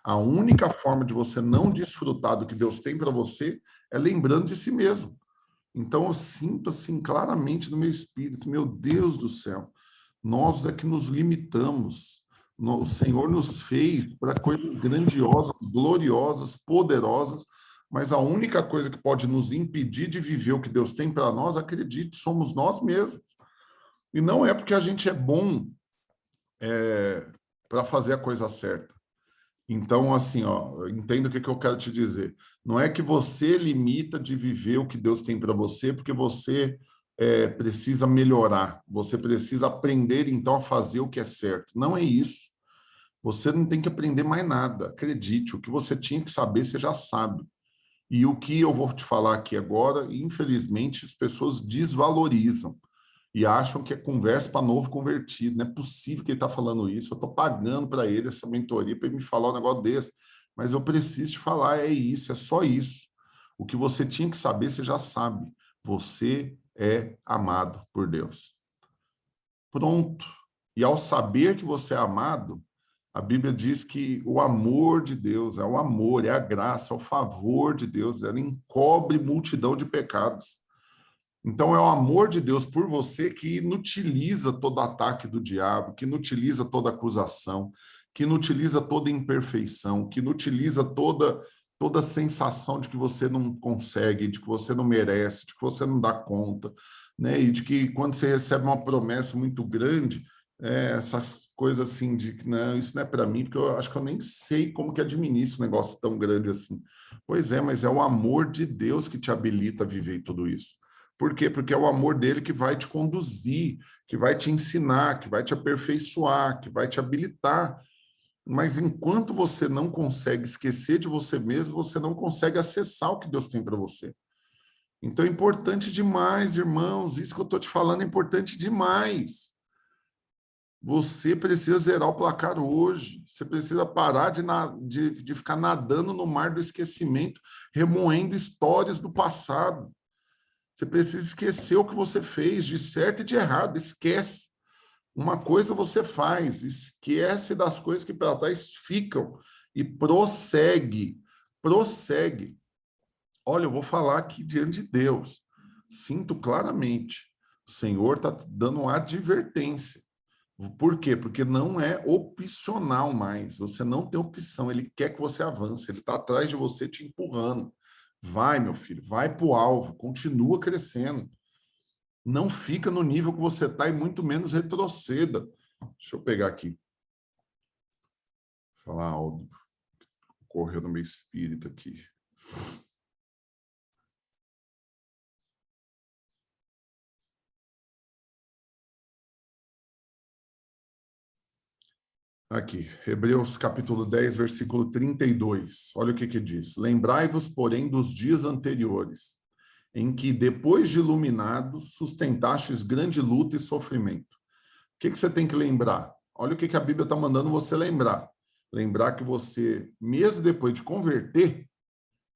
Speaker 1: A única forma de você não desfrutar do que Deus tem para você é lembrando de si mesmo. Então eu sinto assim claramente no meu espírito, meu Deus do céu, nós é que nos limitamos. O Senhor nos fez para coisas grandiosas, gloriosas, poderosas, mas a única coisa que pode nos impedir de viver o que Deus tem para nós, acredite, somos nós mesmos. E não é porque a gente é bom para fazer a coisa certa. Então, assim, ó, entenda o que eu quero te dizer. Não é que você limita de viver o que Deus tem para você, porque você precisa melhorar, você precisa aprender, então, a fazer o que é certo. Não é isso. Você não tem que aprender mais nada. Acredite, o que você tinha que saber, você já sabe. E o que eu vou te falar aqui agora, infelizmente, as pessoas desvalorizam e acham que é conversa para novo convertido. Não é possível que ele está falando isso. Eu estou pagando para ele essa mentoria para ele me falar um negócio desse. Mas eu preciso te falar, é isso, é só isso. O que você tinha que saber, você já sabe. Você é amado por Deus. Pronto. E ao saber que você é amado, a Bíblia diz que o amor de Deus é o amor, é a graça, é o favor de Deus, ela encobre multidão de pecados. Então, é o amor de Deus por você que inutiliza todo ataque do diabo, que inutiliza toda acusação, que inutiliza toda imperfeição, que inutiliza toda sensação de que você não consegue, de que você não merece, de que você não dá conta, né? E de que quando você recebe uma promessa muito grande, essas coisas assim de que não, isso não é para mim, porque eu acho que eu nem sei como que administra um negócio tão grande assim. Pois é, mas é o amor de Deus que te habilita a viver tudo isso. Por quê? Porque é o amor dele que vai te conduzir, que vai te ensinar, que vai te aperfeiçoar, que vai te habilitar. Mas enquanto você não consegue esquecer de você mesmo, você não consegue acessar o que Deus tem para você. Então é importante demais, irmãos, isso que eu estou te falando é importante demais. Você precisa zerar o placar hoje. Você precisa parar de ficar nadando no mar do esquecimento, remoendo histórias do passado. Você precisa esquecer o que você fez, de certo e de errado. Esquece. Uma coisa você faz, esquece das coisas que para trás ficam e prossegue. Prossegue. Olha, eu vou falar aqui diante de Deus. Sinto claramente. O Senhor está dando uma advertência. Por quê? Porque não é opcional mais. Você não tem opção. Ele quer que você avance. Ele está atrás de você te empurrando. Vai, meu filho, vai para o alvo. Continua crescendo. Não fica no nível que você está e muito menos retroceda. Deixa eu pegar aqui. Falar algo. Correu no meu espírito aqui. Aqui, Hebreus capítulo 10, versículo 32. Olha o que diz. Lembrai-vos, porém, dos dias anteriores, em que, depois de iluminados, sustentastes grande luta e sofrimento. O que você tem que lembrar? Olha o que a Bíblia está mandando você lembrar. Lembrar que você, mesmo depois de converter,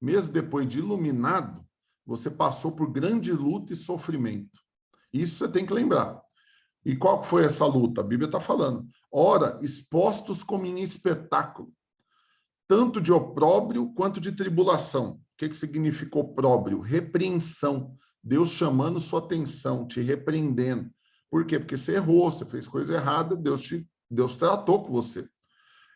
Speaker 1: mesmo depois de iluminado, você passou por grande luta e sofrimento. Isso você tem que lembrar. E qual foi essa luta? A Bíblia está falando. Ora, expostos como em espetáculo, tanto de opróbrio quanto de tribulação. O que significa opróbrio? Repreensão. Deus chamando sua atenção, te repreendendo. Por quê? Porque você errou, você fez coisa errada, Deus tratou com você.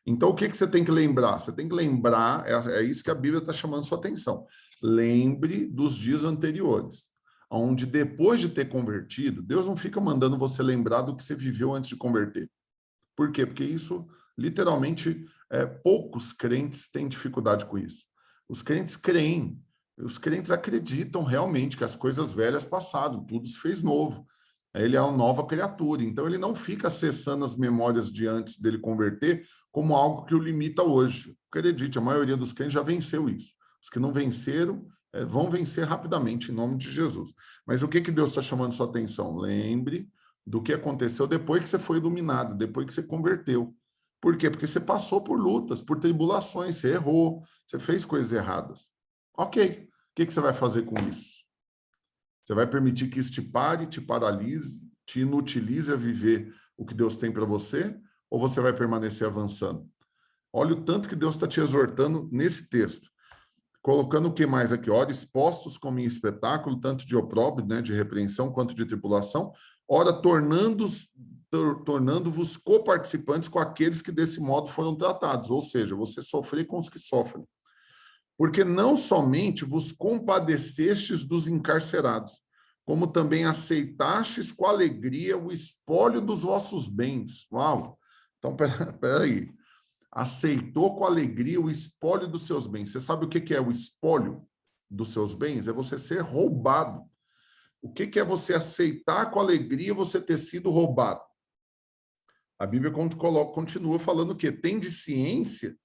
Speaker 1: Então, o que você tem que lembrar? Você tem que lembrar, é isso que a Bíblia está chamando sua atenção. Lembre dos dias anteriores, onde depois de ter convertido, Deus não fica mandando você lembrar do que você viveu antes de converter. Por quê? Porque isso, literalmente, poucos crentes têm dificuldade com isso. Os crentes creem, os crentes acreditam realmente que as coisas velhas passaram, tudo se fez novo. Ele é uma nova criatura, então ele não fica acessando as memórias de antes dele converter como algo que o limita hoje. Acredite, a maioria dos crentes já venceu isso. Os que não venceram vão vencer rapidamente, em nome de Jesus. Mas o que Deus está chamando sua atenção? Lembre do que aconteceu depois que você foi iluminado, depois que você converteu. Por quê? Porque você passou por lutas, por tribulações, você errou, você fez coisas erradas. Ok, o que você vai fazer com isso? Você vai permitir que isso te pare, te paralise, te inutilize a viver o que Deus tem para você? Ou você vai permanecer avançando? Olha o tanto que Deus está te exortando nesse texto. Colocando o que mais aqui? Ora, expostos como em espetáculo, tanto de opróbrio, né, de repreensão, quanto de tribulação, ora, tornando-vos coparticipantes com aqueles que desse modo foram tratados, ou seja, você sofrer com os que sofrem. Porque não somente vos compadecestes dos encarcerados, como também aceitastes com alegria o espólio dos vossos bens. Uau! Então, peraí. Aceitou com alegria o espólio dos seus bens. Você sabe o que é o espólio dos seus bens? É você ser roubado. O que é você aceitar com alegria você ter sido roubado? A Bíblia continua falando o quê? Tem de ciência?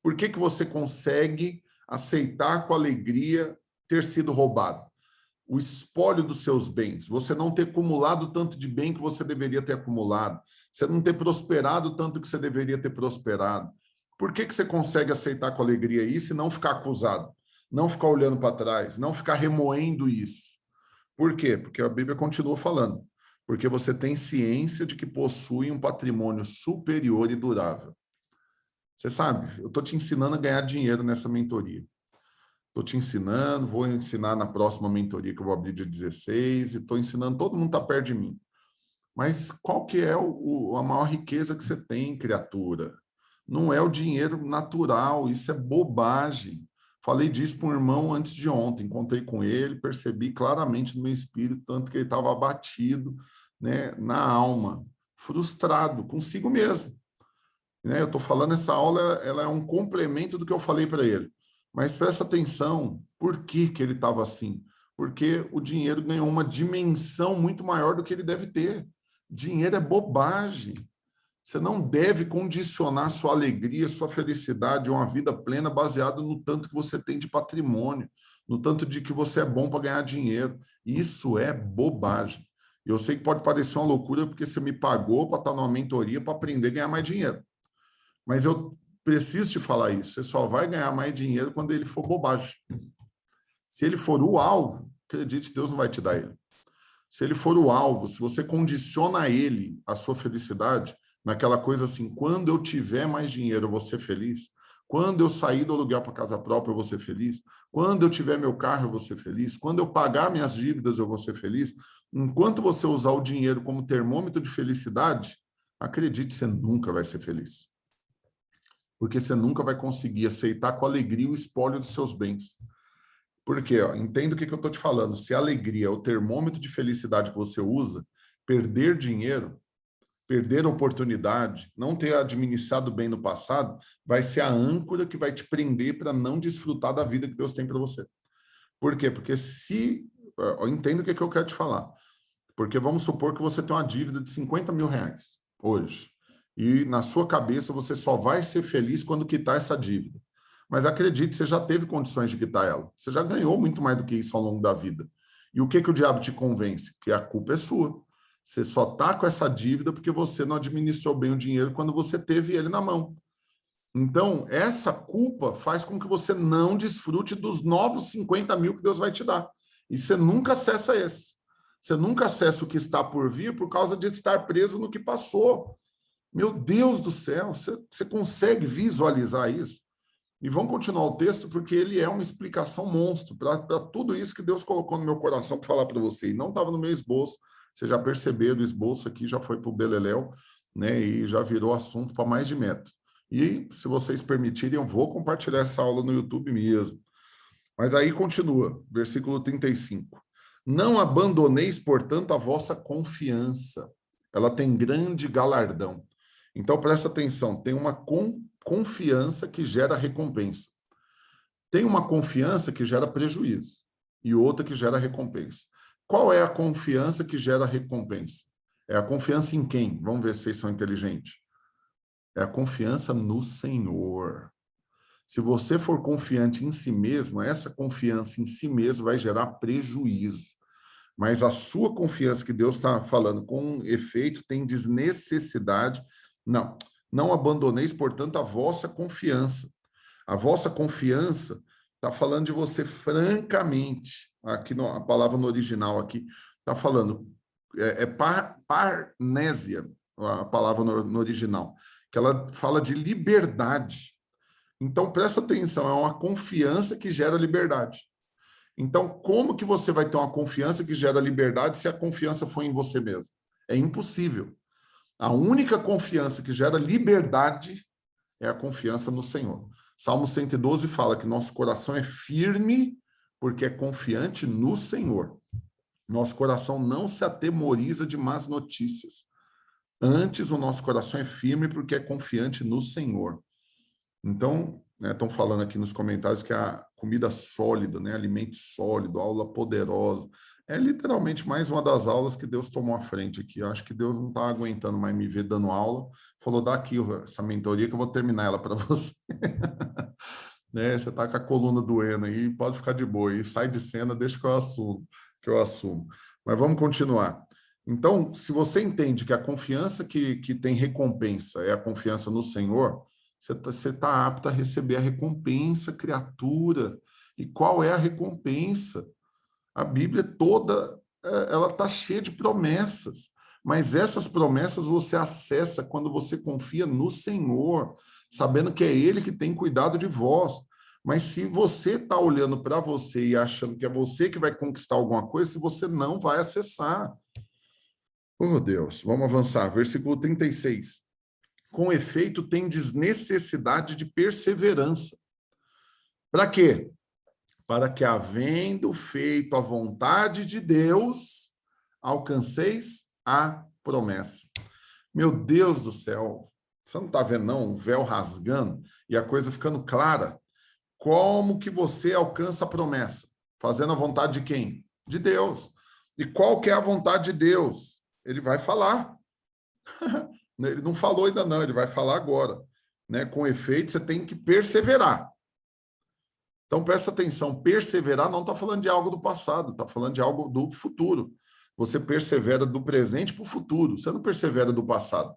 Speaker 1: Por que você consegue aceitar com alegria ter sido roubado? O espólio dos seus bens, você não ter acumulado tanto de bem que você deveria ter acumulado, você não ter prosperado tanto que você deveria ter prosperado. Por que você consegue aceitar com alegria isso e não ficar acusado? Não ficar olhando para trás, não ficar remoendo isso? Por quê? Porque a Bíblia continua falando. Porque você tem ciência de que possui um patrimônio superior e durável. Você sabe, eu estou te ensinando a ganhar dinheiro nessa mentoria. Estou te ensinando, vou ensinar na próxima mentoria que eu vou abrir dia 16, e estou ensinando, todo mundo está perto de mim. Mas qual que é a maior riqueza que você tem, criatura? Não é o dinheiro natural, isso é bobagem. Falei disso para um irmão antes de ontem, encontrei com ele, percebi claramente no meu espírito, tanto que ele estava abatido, né, na alma. frustrado consigo mesmo. Né? Eu estou falando, essa aula ela é um complemento do que eu falei para ele. Mas presta atenção, por que que ele estava assim? Porque o dinheiro ganhou uma dimensão muito maior do que ele deve ter. Dinheiro é bobagem. Você não deve condicionar sua alegria, sua felicidade, uma vida plena baseado no tanto que você tem de patrimônio, no tanto de que você é bom para ganhar dinheiro. Isso é bobagem. Eu sei que pode parecer uma loucura porque você me pagou para estar numa mentoria para aprender a ganhar mais dinheiro. Mas eu preciso te falar isso. Você só vai ganhar mais dinheiro quando ele for bobagem. Se ele for o alvo, acredite, Deus não vai te dar ele. Se ele for o alvo, se você condiciona ele, a sua felicidade, naquela coisa assim, quando eu tiver mais dinheiro, eu vou ser feliz. Quando eu sair do aluguel para casa própria, eu vou ser feliz. Quando eu tiver meu carro, eu vou ser feliz. Quando eu pagar minhas dívidas, eu vou ser feliz. Enquanto você usar o dinheiro como termômetro de felicidade, acredite, você nunca vai ser feliz. Porque você nunca vai conseguir aceitar com alegria o espólio dos seus bens. Por quê? Entenda o que eu estou te falando. Se a alegria é o termômetro de felicidade que você usa, perder dinheiro, perder oportunidade, não ter administrado bem no passado, vai ser a âncora que vai te prender para não desfrutar da vida que Deus tem para você. Por quê? Porque se... Entenda o que eu quero te falar. Porque vamos supor que você tem uma dívida de 50 mil reais hoje. E na sua cabeça você só vai ser feliz quando quitar essa dívida. Mas acredite, você já teve condições de quitar ela. Você já ganhou muito mais do que isso ao longo da vida. E o que o diabo te convence? Que a culpa é sua. Você só está com essa dívida porque você não administrou bem o dinheiro quando você teve ele na mão. Então, essa culpa faz com que você não desfrute dos novos 50 mil que Deus vai te dar. E você nunca acessa esse. Você nunca acessa o que está por vir por causa de estar preso no que passou. Meu Deus do céu, você consegue visualizar isso? E vamos continuar o texto, porque ele é uma explicação monstro para tudo isso que Deus colocou no meu coração para falar para você. E não estava no meu esboço. Você já percebeu, o esboço aqui já foi para o beleléu, né? E já virou assunto para mais de metro. E, se vocês permitirem, eu vou compartilhar essa aula no YouTube mesmo. Mas aí continua, versículo 35. Não abandoneis, portanto, a vossa confiança. Ela tem grande galardão. Então, presta atenção, tem uma confiança que gera recompensa. Tem uma confiança que gera prejuízo e outra que gera recompensa. Qual é a confiança que gera recompensa? É a confiança em quem? Vamos ver se vocês são inteligentes. É a confiança no Senhor. Se você for confiante em si mesmo, essa confiança em si mesmo vai gerar prejuízo. Mas a sua confiança que Deus está falando com efeito tem desnecessidade. Não abandoneis, portanto, a vossa confiança. A vossa confiança está falando de você francamente. Aqui a palavra no original aqui está falando parnésia, a palavra no original, que ela fala de liberdade. Então, presta atenção, é uma confiança que gera liberdade. Então, como que você vai ter uma confiança que gera liberdade se a confiança for em você mesmo? É impossível. A única confiança que gera liberdade é a confiança no Senhor. Salmo 112 fala que nosso coração é firme porque é confiante no Senhor. Nosso coração não se atemoriza de más notícias. Antes, o nosso coração é firme porque é confiante no Senhor. Então, estão falando aqui nos comentários que a comida sólida, né, alimento sólido, aula poderosa, é literalmente mais uma das aulas que Deus tomou à frente aqui. Eu acho que Deus não está aguentando mais me ver dando aula. Falou, dá aqui essa mentoria que eu vou terminar ela para você. Né, você está com a coluna doendo aí, pode ficar de boa. E sai de cena, deixa que eu assumo. Mas vamos continuar. Então, se você entende que a confiança que tem recompensa é a confiança no Senhor, você tá apto a receber a recompensa, criatura. E qual é a recompensa? A Bíblia toda, ela está cheia de promessas. Mas essas promessas você acessa quando você confia no Senhor, sabendo que é Ele que tem cuidado de vós. Mas se você está olhando para você e achando que é você que vai conquistar alguma coisa, você não vai acessar. Oh, Deus, vamos avançar. Versículo 36. Com efeito, tendes necessidade de perseverança. Para quê? Para que, havendo feito a vontade de Deus, alcanceis a promessa. Meu Deus do céu, você não está vendo, não? O véu rasgando e a coisa ficando clara. Como que você alcança a promessa? Fazendo a vontade de quem? De Deus. E qual que é a vontade de Deus? Ele vai falar. Ele não falou ainda não, ele vai falar agora. Né? Com efeito, você tem que perseverar. Então, presta atenção, perseverar não está falando de algo do passado, está falando de algo do futuro. Você persevera do presente para o futuro, você não persevera do passado.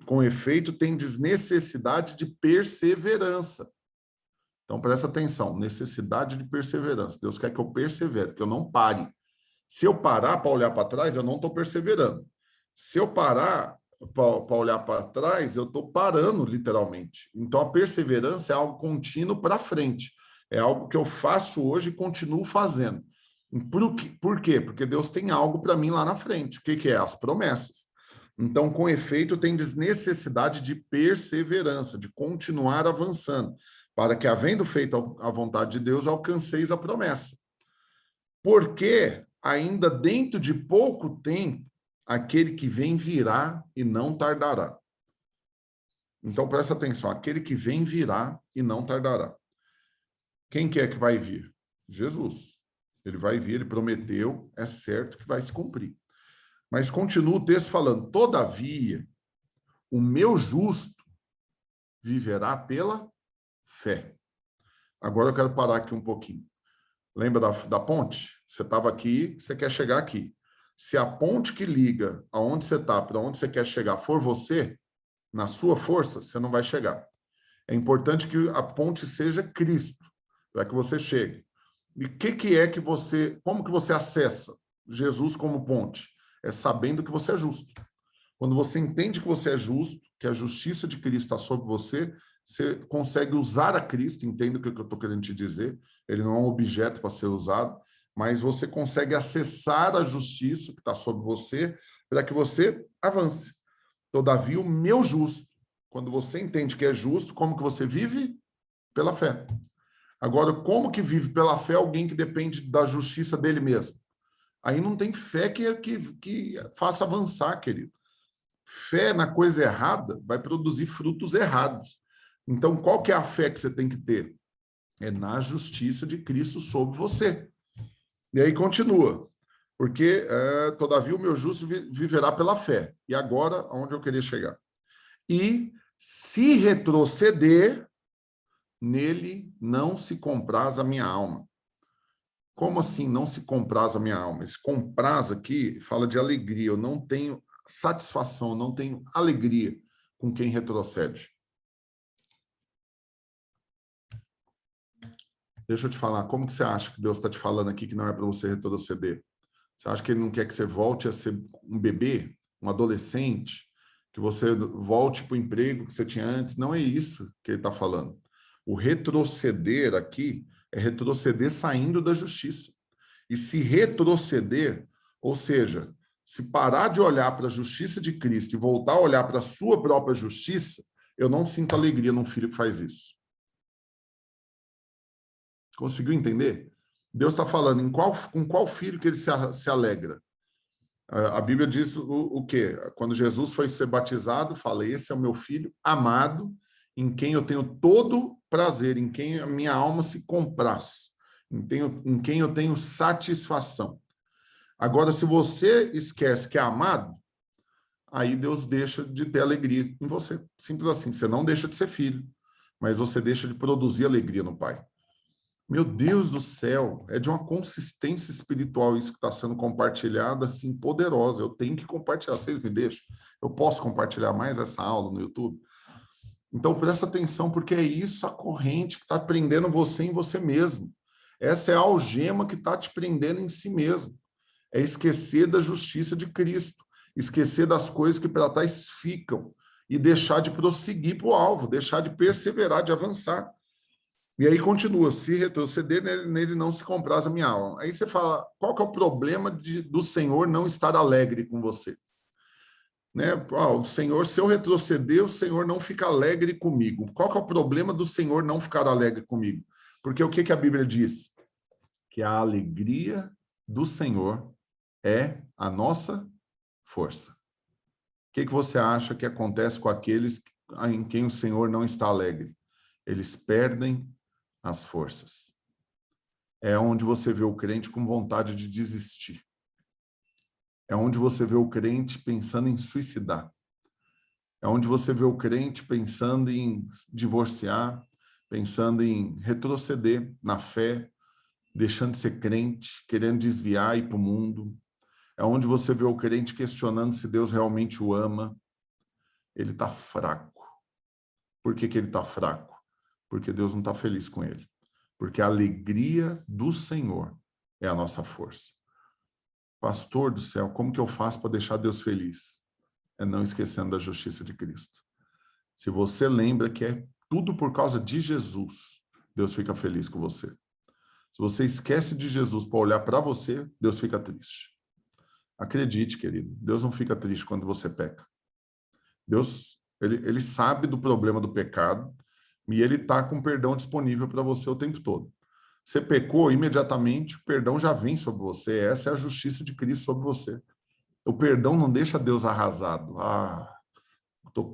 Speaker 1: Com efeito, tem desnecessidade de perseverança. Então, presta atenção, necessidade de perseverança. Deus quer que eu persevere, que eu não pare. Se eu parar para olhar para trás, eu não estou perseverando. Se eu parar para olhar para trás, eu estou parando, literalmente. Então, a perseverança é algo contínuo para frente. É algo que eu faço hoje e continuo fazendo. Por quê? Porque Deus tem algo para mim lá na frente. O que é? As promessas. Então, com efeito, tem desnecessidade de perseverança, de continuar avançando, para que, havendo feito a vontade de Deus, alcanceis a promessa. Porque ainda dentro de pouco tempo, aquele que vem virá e não tardará. Então, presta atenção, aquele que vem virá e não tardará. Quem que é que vai vir? Jesus. Ele vai vir, ele prometeu, é certo que vai se cumprir. Mas continua o texto falando, todavia, o meu justo viverá pela fé. Agora eu quero parar aqui um pouquinho. Lembra da ponte? Você estava aqui, você quer chegar aqui. Se a ponte que liga aonde você está para onde você quer chegar for você, na sua força, você não vai chegar. É importante que a ponte seja Cristo, para que você chegue. E o que é que você... Como que você acessa Jesus como ponte? É sabendo que você é justo. Quando você entende que você é justo, que a justiça de Cristo está sobre você, você consegue usar a Cristo, entenda o que eu estou querendo te dizer, ele não é um objeto para ser usado, mas você consegue acessar a justiça que está sobre você para que você avance. Todavia, o meu justo, quando você entende que é justo, como que você vive? Pela fé. Agora, como que vive pela fé alguém que depende da justiça dele mesmo? Aí não tem fé que faça avançar, querido. Fé na coisa errada vai produzir frutos errados. Então, qual que é a fé que você tem que ter? É na justiça de Cristo sobre você. E aí continua. Porque, todavia, o meu justo viverá pela fé. E agora, aonde eu queria chegar? E se retroceder, nele não se compraz a minha alma. Como assim não se compraz a minha alma? Esse compraz aqui fala de alegria. Eu não tenho satisfação, eu não tenho alegria com quem retrocede. Deixa eu te falar, como que você acha que Deus está te falando aqui que não é para você retroceder? Você acha que ele não quer que você volte a ser um bebê, um adolescente, que você volte para o emprego que você tinha antes? Não é isso que ele está falando. O retroceder aqui é retroceder saindo da justiça. E se retroceder, ou seja, se parar de olhar para a justiça de Cristo e voltar a olhar para a sua própria justiça, eu não sinto alegria num filho que faz isso. Conseguiu entender? Deus está falando com qual filho que ele se alegra. A Bíblia diz o quê? Quando Jesus foi ser batizado, fala, esse é o meu filho amado, em quem eu tenho todo prazer, em quem a minha alma se compraz, em quem eu tenho satisfação. Agora, se você esquece que é amado, aí Deus deixa de ter alegria em você. Simples assim, você não deixa de ser filho, mas você deixa de produzir alegria no Pai. Meu Deus do céu, é de uma consistência espiritual isso que está sendo compartilhado, assim, poderosa. Eu tenho que compartilhar, vocês me deixam? Eu posso compartilhar mais essa aula no YouTube? Então, presta atenção, porque é isso a corrente que está prendendo você em você mesmo. Essa é a algema que está te prendendo em si mesmo. É esquecer da justiça de Cristo, esquecer das coisas que para trás ficam e deixar de prosseguir para o alvo, deixar de perseverar, de avançar. E aí continua, se retroceder, nele não se compraz a minha alma. Aí você fala, qual que é o problema do Senhor não estar alegre com você? Né? O Senhor, se eu retroceder, o Senhor não fica alegre comigo. Qual que é o problema do Senhor não ficar alegre comigo? Porque o que a Bíblia diz? Que a alegria do Senhor é a nossa força. que você acha que acontece com aqueles em quem o Senhor não está alegre? Eles perdem as forças. É onde você vê o crente com vontade de desistir. É onde você vê o crente pensando em suicidar. É onde você vê o crente pensando em divorciar, pensando em retroceder na fé, deixando de ser crente, querendo desviar e ir para o mundo. É onde você vê o crente questionando se Deus realmente o ama. Ele está fraco. Por que ele está fraco? Porque Deus não está feliz com ele. Porque a alegria do Senhor é a nossa força. Pastor do céu, como que eu faço para deixar Deus feliz? É não esquecendo da justiça de Cristo. Se você lembra que é tudo por causa de Jesus, Deus fica feliz com você. Se você esquece de Jesus para olhar para você, Deus fica triste. Acredite, querido, Deus não fica triste quando você peca. Deus, ele sabe do problema do pecado e ele está com perdão disponível para você o tempo todo. Você pecou, imediatamente o perdão já vem sobre você. Essa é a justiça de Cristo sobre você. O perdão não deixa Deus arrasado.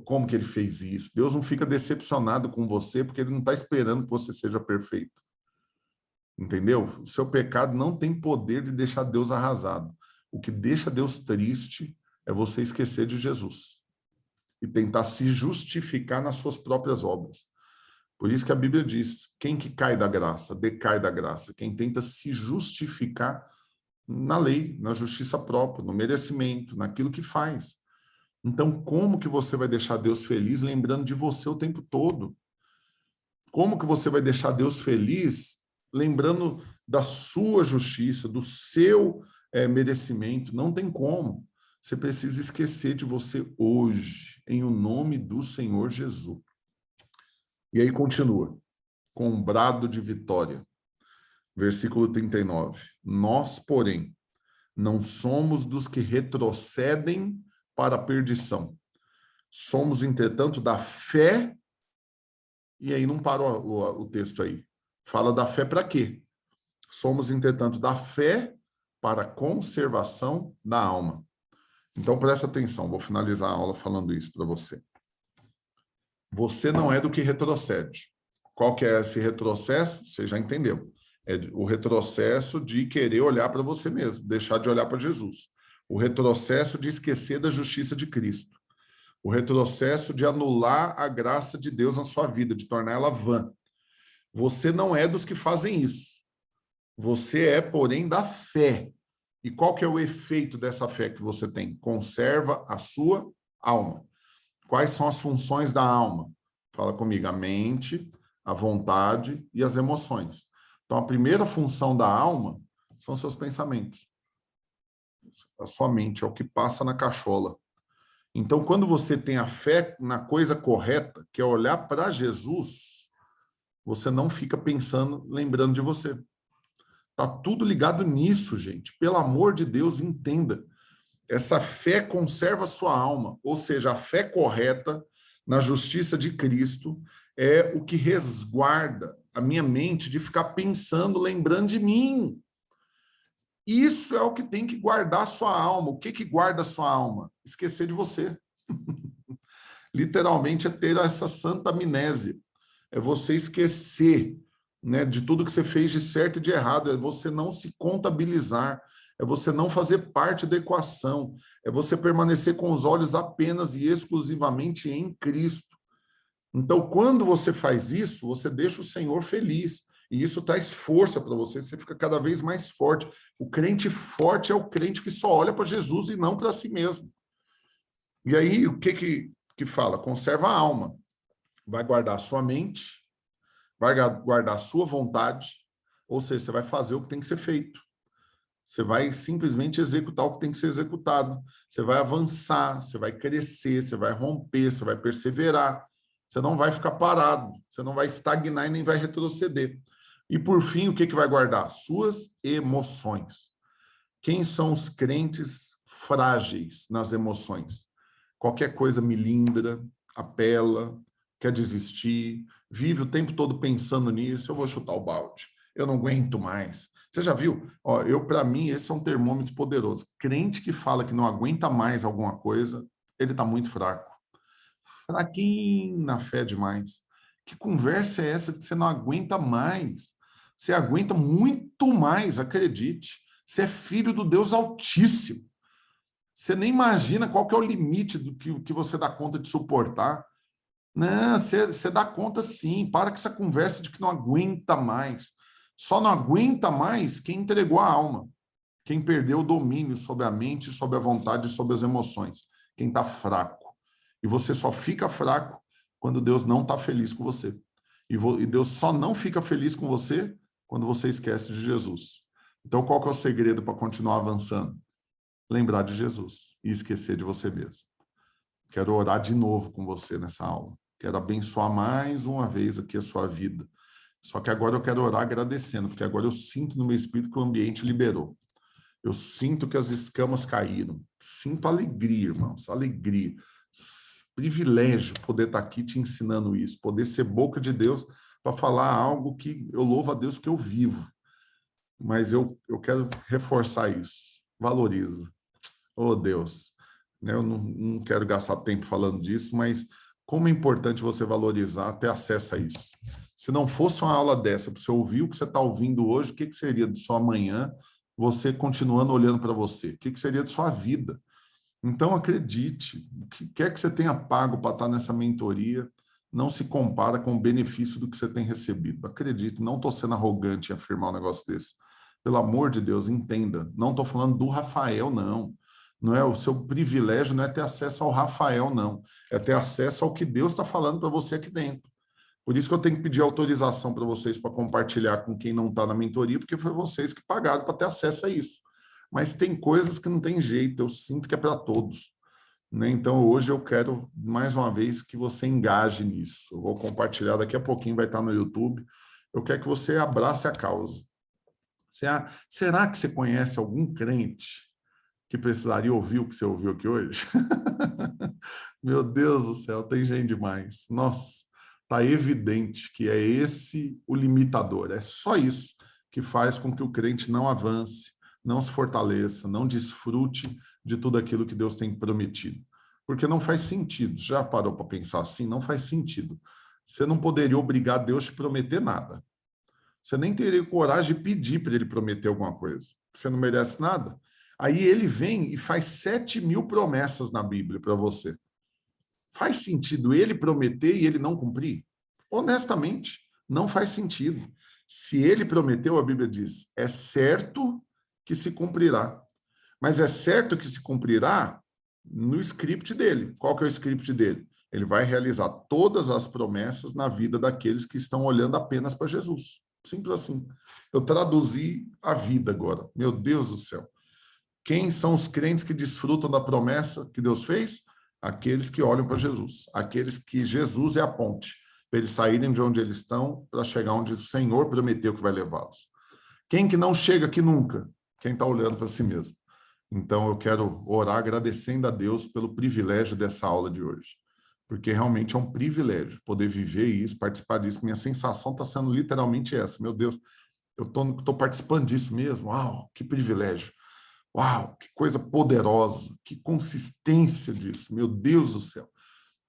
Speaker 1: Como que ele fez isso? Deus não fica decepcionado com você porque ele não está esperando que você seja perfeito. Entendeu? O seu pecado não tem poder de deixar Deus arrasado. O que deixa Deus triste é você esquecer de Jesus e tentar se justificar nas suas próprias obras. Por isso que a Bíblia diz, quem que cai da graça, decai da graça. Quem tenta se justificar na lei, na justiça própria, no merecimento, naquilo que faz. Então, como que você vai deixar Deus feliz lembrando de você o tempo todo? Como que você vai deixar Deus feliz lembrando da sua justiça, do seu merecimento? Não tem como. Você precisa esquecer de você hoje, em o nome do Senhor Jesus. E aí continua, com um brado de vitória. Versículo 39. Nós, porém, não somos dos que retrocedem para a perdição. Somos, entretanto, da fé. E aí não para o texto aí. Fala da fé para quê? Somos, entretanto, da fé para a conservação da alma. Então, presta atenção, vou finalizar a aula falando isso para você. Você não é do que retrocede. Qual que é esse retrocesso? Você já entendeu. É o retrocesso de querer olhar para você mesmo, deixar de olhar para Jesus. O retrocesso de esquecer da justiça de Cristo. O retrocesso de anular a graça de Deus na sua vida, de tornar ela vã. Você não é dos que fazem isso. Você é, porém, da fé. E qual que é o efeito dessa fé que você tem? Conserva a sua alma. Quais são as funções da alma? Fala comigo, a mente, a vontade e as emoções. Então, a primeira função da alma são seus pensamentos. A sua mente é o que passa na cachola. Então, quando você tem a fé na coisa correta, que é olhar para Jesus, você não fica pensando, lembrando de você. Tá tudo ligado nisso, gente. Pelo amor de Deus, entenda. Essa fé conserva a sua alma, ou seja, a fé correta na justiça de Cristo é o que resguarda a minha mente de ficar pensando, lembrando de mim. Isso é o que tem que guardar a sua alma. O que que guarda a sua alma? Esquecer de você. Literalmente é ter essa santa amnésia. É você esquecer, né, de tudo que você fez de certo e de errado. É você não se contabilizar. É você não fazer parte da equação. É você permanecer com os olhos apenas e exclusivamente em Cristo. Então, quando você faz isso, você deixa o Senhor feliz. E isso traz força para você, você fica cada vez mais forte. O crente forte é o crente que só olha para Jesus e não para si mesmo. E aí, o que fala? Conserva a alma. Vai guardar a sua mente, vai guardar a sua vontade, ou seja, você vai fazer o que tem que ser feito. Você vai simplesmente executar o que tem que ser executado. Você vai avançar, você vai crescer, você vai romper, você vai perseverar. Você não vai ficar parado, você não vai estagnar e nem vai retroceder. E, por fim, o que vai guardar? Suas emoções. Quem são os crentes frágeis nas emoções? Qualquer coisa melindra, apela, quer desistir, vive o tempo todo pensando nisso, eu vou chutar o balde, eu não aguento mais. Você já viu? Para mim, esse é um termômetro poderoso. Crente que fala que não aguenta mais alguma coisa, ele está muito fraco. Fraquinho na fé demais. Que conversa é essa que você não aguenta mais? Você aguenta muito mais, acredite. Você é filho do Deus Altíssimo. Você nem imagina qual que é o limite do que você dá conta de suportar. Não, você dá conta sim. Para com essa conversa de que não aguenta mais. Só não aguenta mais quem entregou a alma. Quem perdeu o domínio sobre a mente, sobre a vontade, sobre as emoções. Quem está fraco. E você só fica fraco quando Deus não está feliz com você. E Deus só não fica feliz com você quando você esquece de Jesus. Então, qual que é o segredo para continuar avançando? Lembrar de Jesus e esquecer de você mesmo. Quero orar de novo com você nessa aula. Quero abençoar mais uma vez aqui a sua vida. Só que agora eu quero orar agradecendo, porque agora eu sinto no meu espírito que o ambiente liberou. Eu sinto que as escamas caíram. Sinto alegria, irmãos, alegria. Privilégio poder estar aqui te ensinando isso, poder ser boca de Deus para falar algo que eu louvo a Deus que eu vivo. Mas eu quero reforçar isso. Valoriza. Oh, Deus. Eu não quero gastar tempo falando disso, mas como é importante você valorizar, ter acesso a isso. Se não fosse uma aula dessa, para você ouvir o que você está ouvindo hoje, o que seria de sua manhã, você continuando olhando para você? O que seria de sua vida? Então, acredite, o que quer que você tenha pago para estar nessa mentoria, não se compara com o benefício do que você tem recebido. Acredite, não estou sendo arrogante em afirmar um negócio desse. Pelo amor de Deus, entenda. Não estou falando do Rafael, não. Não é o seu privilégio, não é ter acesso ao Rafael, não. É ter acesso ao que Deus está falando para você aqui dentro. Por isso que eu tenho que pedir autorização para vocês para compartilhar com quem não está na mentoria, porque foi vocês que pagaram para ter acesso a isso. Mas tem coisas que não tem jeito, eu sinto que é para todos. Né? Então, hoje eu quero, mais uma vez, que você engaje nisso. Eu vou compartilhar daqui a pouquinho, vai estar no YouTube. Eu quero que você abrace a causa. Será que você conhece algum crente que precisaria ouvir o que você ouviu aqui hoje? Meu Deus do céu, tem gente demais. Nossa, está evidente que é esse o limitador. É só isso que faz com que o crente não avance, não se fortaleça, não desfrute de tudo aquilo que Deus tem prometido. Porque não faz sentido. Já parou para pensar assim? Não faz sentido. Você não poderia obrigar Deus a te prometer nada. Você nem teria coragem de pedir para ele prometer alguma coisa. Você não merece nada. Aí ele vem e faz 7.000 promessas na Bíblia para você. Faz sentido ele prometer e ele não cumprir? Honestamente, não faz sentido. Se ele prometeu, a Bíblia diz, é certo que se cumprirá. Mas é certo que se cumprirá no script dele. Qual que é o script dele? Ele vai realizar todas as promessas na vida daqueles que estão olhando apenas para Jesus. Simples assim. Eu traduzi a vida agora. Meu Deus do céu. Quem são os crentes que desfrutam da promessa que Deus fez? Aqueles que olham para Jesus. Aqueles que Jesus é a ponte, para eles saírem de onde eles estão, para chegar onde o Senhor prometeu que vai levá-los. Quem que não chega aqui nunca? Quem está olhando para si mesmo. Então, eu quero orar agradecendo a Deus pelo privilégio dessa aula de hoje. Porque realmente é um privilégio poder viver isso, participar disso. Minha sensação está sendo literalmente essa. Meu Deus, eu estou participando disso mesmo. Uau, que privilégio. Uau, que coisa poderosa, que consistência disso. Meu Deus do céu.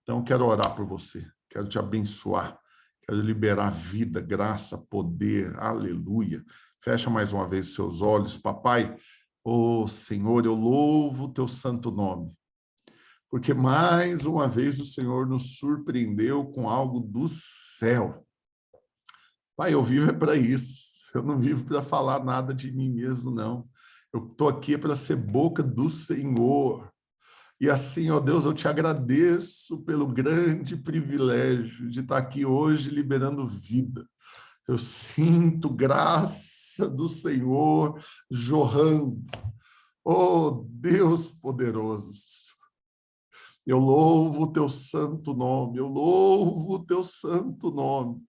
Speaker 1: Então, eu quero orar por você. Quero te abençoar. Quero liberar vida, graça, poder. Aleluia. Fecha mais uma vez os seus olhos. Papai, oh, Senhor, eu louvo o teu santo nome, porque mais uma vez o Senhor nos surpreendeu com algo do céu. Pai, eu vivo é para isso. Eu não vivo para falar nada de mim mesmo, não. Eu estou aqui para ser boca do Senhor. E assim, ó Deus, eu te agradeço pelo grande privilégio de estar aqui hoje liberando vida. Eu sinto graça do Senhor jorrando. Oh, Deus poderoso, eu louvo o teu santo nome, eu louvo o teu santo nome.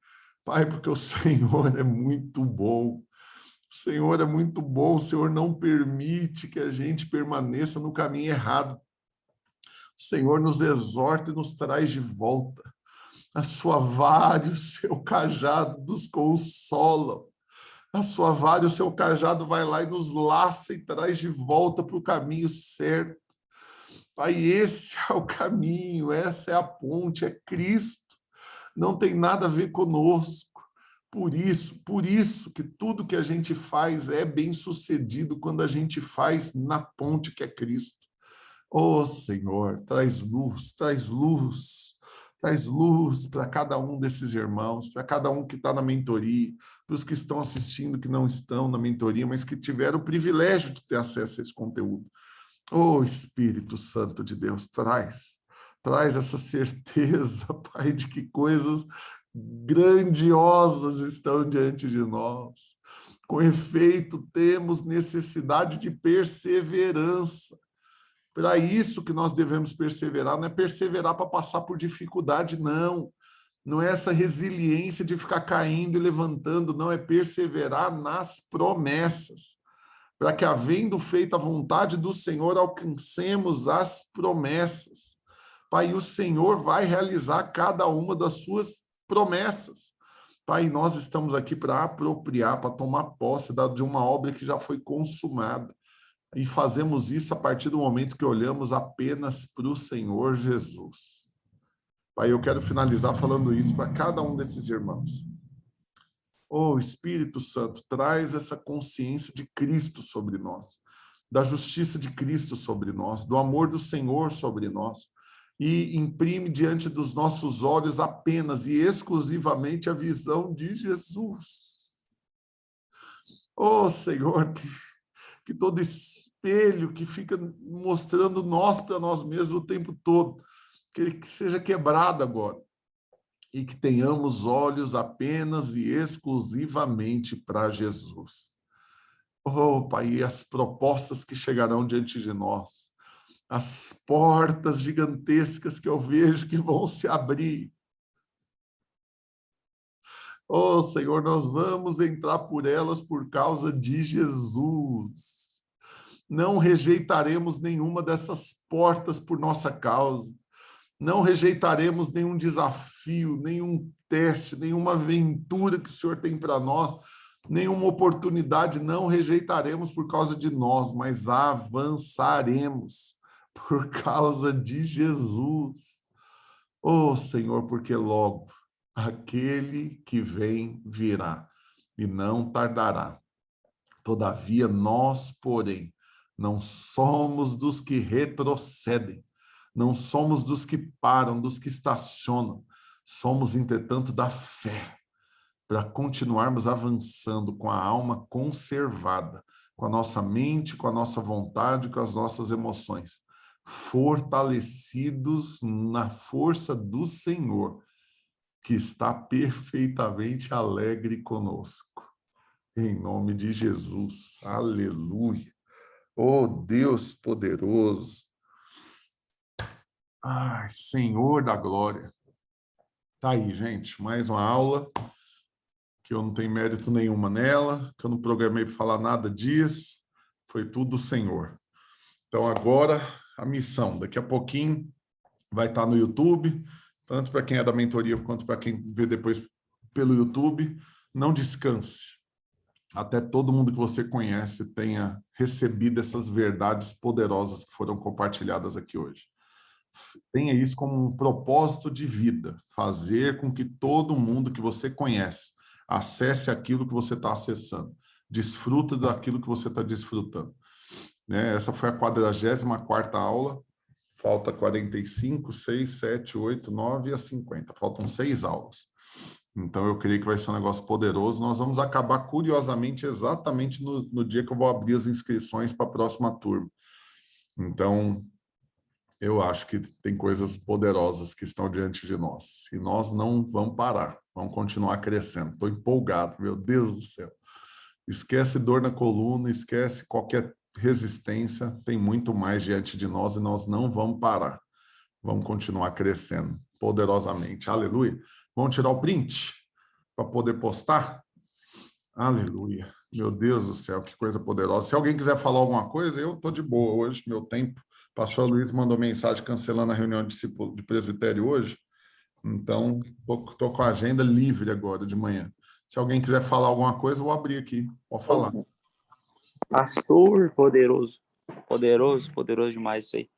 Speaker 1: Pai, porque o Senhor é muito bom. O Senhor é muito bom, o Senhor não permite que a gente permaneça no caminho errado. O Senhor nos exorta e nos traz de volta. A sua vara e o seu cajado nos consolam. A sua vara e o seu cajado vai lá e nos laça e traz de volta para o caminho certo. Pai, esse é o caminho, essa é a ponte, é Cristo. Não tem nada a ver conosco. Por isso que tudo que a gente faz é bem-sucedido quando a gente faz na ponte que é Cristo. Oh, Senhor, traz luz para cada um desses irmãos, para cada um que está na mentoria, para os que estão assistindo, que não estão na mentoria, mas que tiveram o privilégio de ter acesso a esse conteúdo. Oh, Espírito Santo de Deus, traz essa certeza, Pai, de que coisas grandiosas estão diante de nós. Com efeito, temos necessidade de perseverança. Para isso que nós devemos perseverar, não é perseverar para passar por dificuldade, não. Não é essa resiliência de ficar caindo e levantando, não, é perseverar nas promessas. Para que, havendo feito a vontade do Senhor, alcancemos as promessas. Pai, o Senhor vai realizar cada uma das suas promessas. Pai, nós estamos aqui para apropriar, para tomar posse de uma obra que já foi consumada. E fazemos isso a partir do momento que olhamos apenas para o Senhor Jesus. Pai, eu quero finalizar falando isso para cada um desses irmãos. Oh, Espírito Santo, traz essa consciência de Cristo sobre nós, da justiça de Cristo sobre nós, do amor do Senhor sobre nós, e imprime diante dos nossos olhos apenas e exclusivamente a visão de Jesus. Oh, Senhor, que todo espelho que fica mostrando nós para nós mesmos o tempo todo, que ele seja quebrado agora e que tenhamos olhos apenas e exclusivamente para Jesus. Oh, Pai, e as propostas que chegarão diante de nós, as portas gigantescas que eu vejo que vão se abrir. Oh, Senhor, nós vamos entrar por elas por causa de Jesus. Não rejeitaremos nenhuma dessas portas por nossa causa. Não rejeitaremos nenhum desafio, nenhum teste, nenhuma aventura que o Senhor tem para nós, nenhuma oportunidade, não rejeitaremos por causa de nós, mas avançaremos por causa de Jesus. Oh, Senhor, porque logo aquele que vem virá e não tardará. Todavia, nós, porém, não somos dos que retrocedem, não somos dos que param, dos que estacionam. Somos, entretanto, da fé, para continuarmos avançando com a alma conservada, com a nossa mente, com a nossa vontade, com as nossas emoções, fortalecidos na força do Senhor, que está perfeitamente alegre conosco. Em nome de Jesus. Aleluia. Oh, Deus poderoso. Ai, Senhor da glória. Tá aí, gente, mais uma aula que eu não tenho mérito nenhuma nela, que eu não programei para falar nada disso, foi tudo do Senhor. Então agora a missão, daqui a pouquinho vai estar no YouTube, tanto para quem é da mentoria quanto para quem vê depois pelo YouTube. Não descanse, até todo mundo que você conhece tenha recebido essas verdades poderosas que foram compartilhadas aqui hoje. Tenha isso como um propósito de vida, fazer com que todo mundo que você conhece acesse aquilo que você está acessando, desfruta daquilo que você está desfrutando. Né? Essa foi a 44ª aula, falta 45, 6, 7, 8, 9 e a 50, faltam 6 aulas. Então eu creio que vai ser um negócio poderoso. Nós vamos acabar, curiosamente, exatamente no dia que eu vou abrir as inscrições para a próxima turma. Então, eu acho que tem coisas poderosas que estão diante de nós. E nós não vamos parar, vamos continuar crescendo. Estou empolgado, meu Deus do céu. Esquece dor na coluna, esquece qualquer resistência, tem muito mais diante de nós e nós não vamos parar. Vamos continuar crescendo poderosamente. Aleluia. Vamos tirar o print para poder postar? Aleluia. Meu Deus do céu, que coisa poderosa. Se alguém quiser falar alguma coisa, eu estou de boa hoje, meu tempo. O pastor Luiz mandou mensagem cancelando a reunião de presbitério hoje. Então, estou com a agenda livre agora de manhã. Se alguém quiser falar alguma coisa, eu vou abrir aqui. Pode falar.
Speaker 2: Pastor poderoso. Poderoso demais isso aí.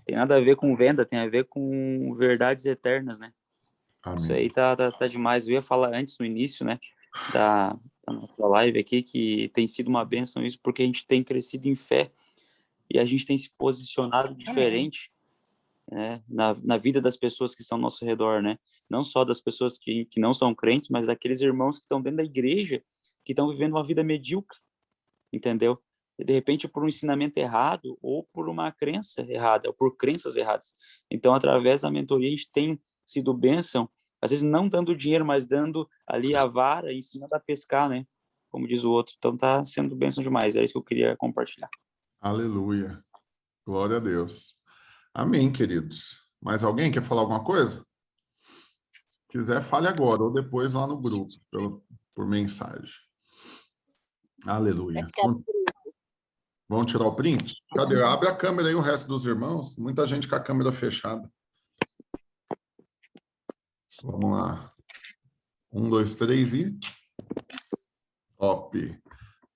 Speaker 2: Tem nada a ver com venda, tem a ver com verdades eternas, né?
Speaker 1: Amém.
Speaker 2: Isso aí tá demais. Eu ia falar antes, no início, né, da nossa live aqui, que tem sido uma bênção isso, porque a gente tem crescido em fé e a gente tem se posicionado diferente, né, na vida das pessoas que estão ao nosso redor, né? Não só das pessoas que não são crentes, mas daqueles irmãos que estão dentro da igreja, que estão vivendo uma vida medíocre, entendeu? De repente por um ensinamento errado ou por uma crença errada, ou por crenças erradas. Então, através da mentoria, a gente tem sido bênção, às vezes não dando dinheiro, mas dando ali a vara e ensinando a pescar, né? Como diz o outro. Então, tá sendo bênção demais. É isso que eu queria compartilhar.
Speaker 1: Aleluia. Glória a Deus. Amém, queridos. Mais alguém quer falar alguma coisa? Se quiser, fale agora ou depois lá no grupo, por mensagem. Aleluia. Vamos tirar o print? Cadê? Abre a câmera aí, o resto dos irmãos. Muita gente com a câmera fechada. Vamos lá. 1, 2, 3 e... Top.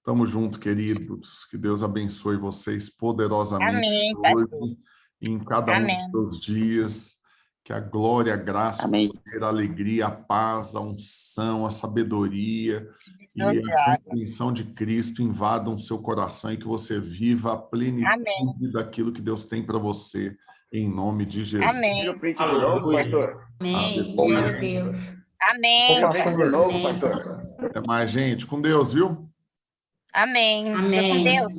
Speaker 1: Tamo junto, queridos. Que Deus abençoe vocês poderosamente.
Speaker 3: Amém,
Speaker 1: hoje
Speaker 3: pastor.
Speaker 1: e em cada um
Speaker 3: Amém.
Speaker 1: dos seus dias. Que a glória, a graça,
Speaker 2: Amém.
Speaker 1: o poder, a alegria, a paz, a unção, a sabedoria e a
Speaker 3: Obrigada.
Speaker 1: compreensão de Cristo invadam o seu coração e que você viva a plenitude
Speaker 3: Amém.
Speaker 1: daquilo que Deus tem para você, em nome de Jesus.
Speaker 3: Amém.
Speaker 4: Tira o print de novo, pastor.
Speaker 5: Amém. Glória a Deus.
Speaker 3: Amém,
Speaker 4: Tira o print de
Speaker 3: pastor.
Speaker 4: novo,
Speaker 5: Amém,
Speaker 4: pastor.
Speaker 1: Até mais, gente. Com Deus, viu?
Speaker 3: Amém. Fica com
Speaker 5: Amém.
Speaker 3: Deus.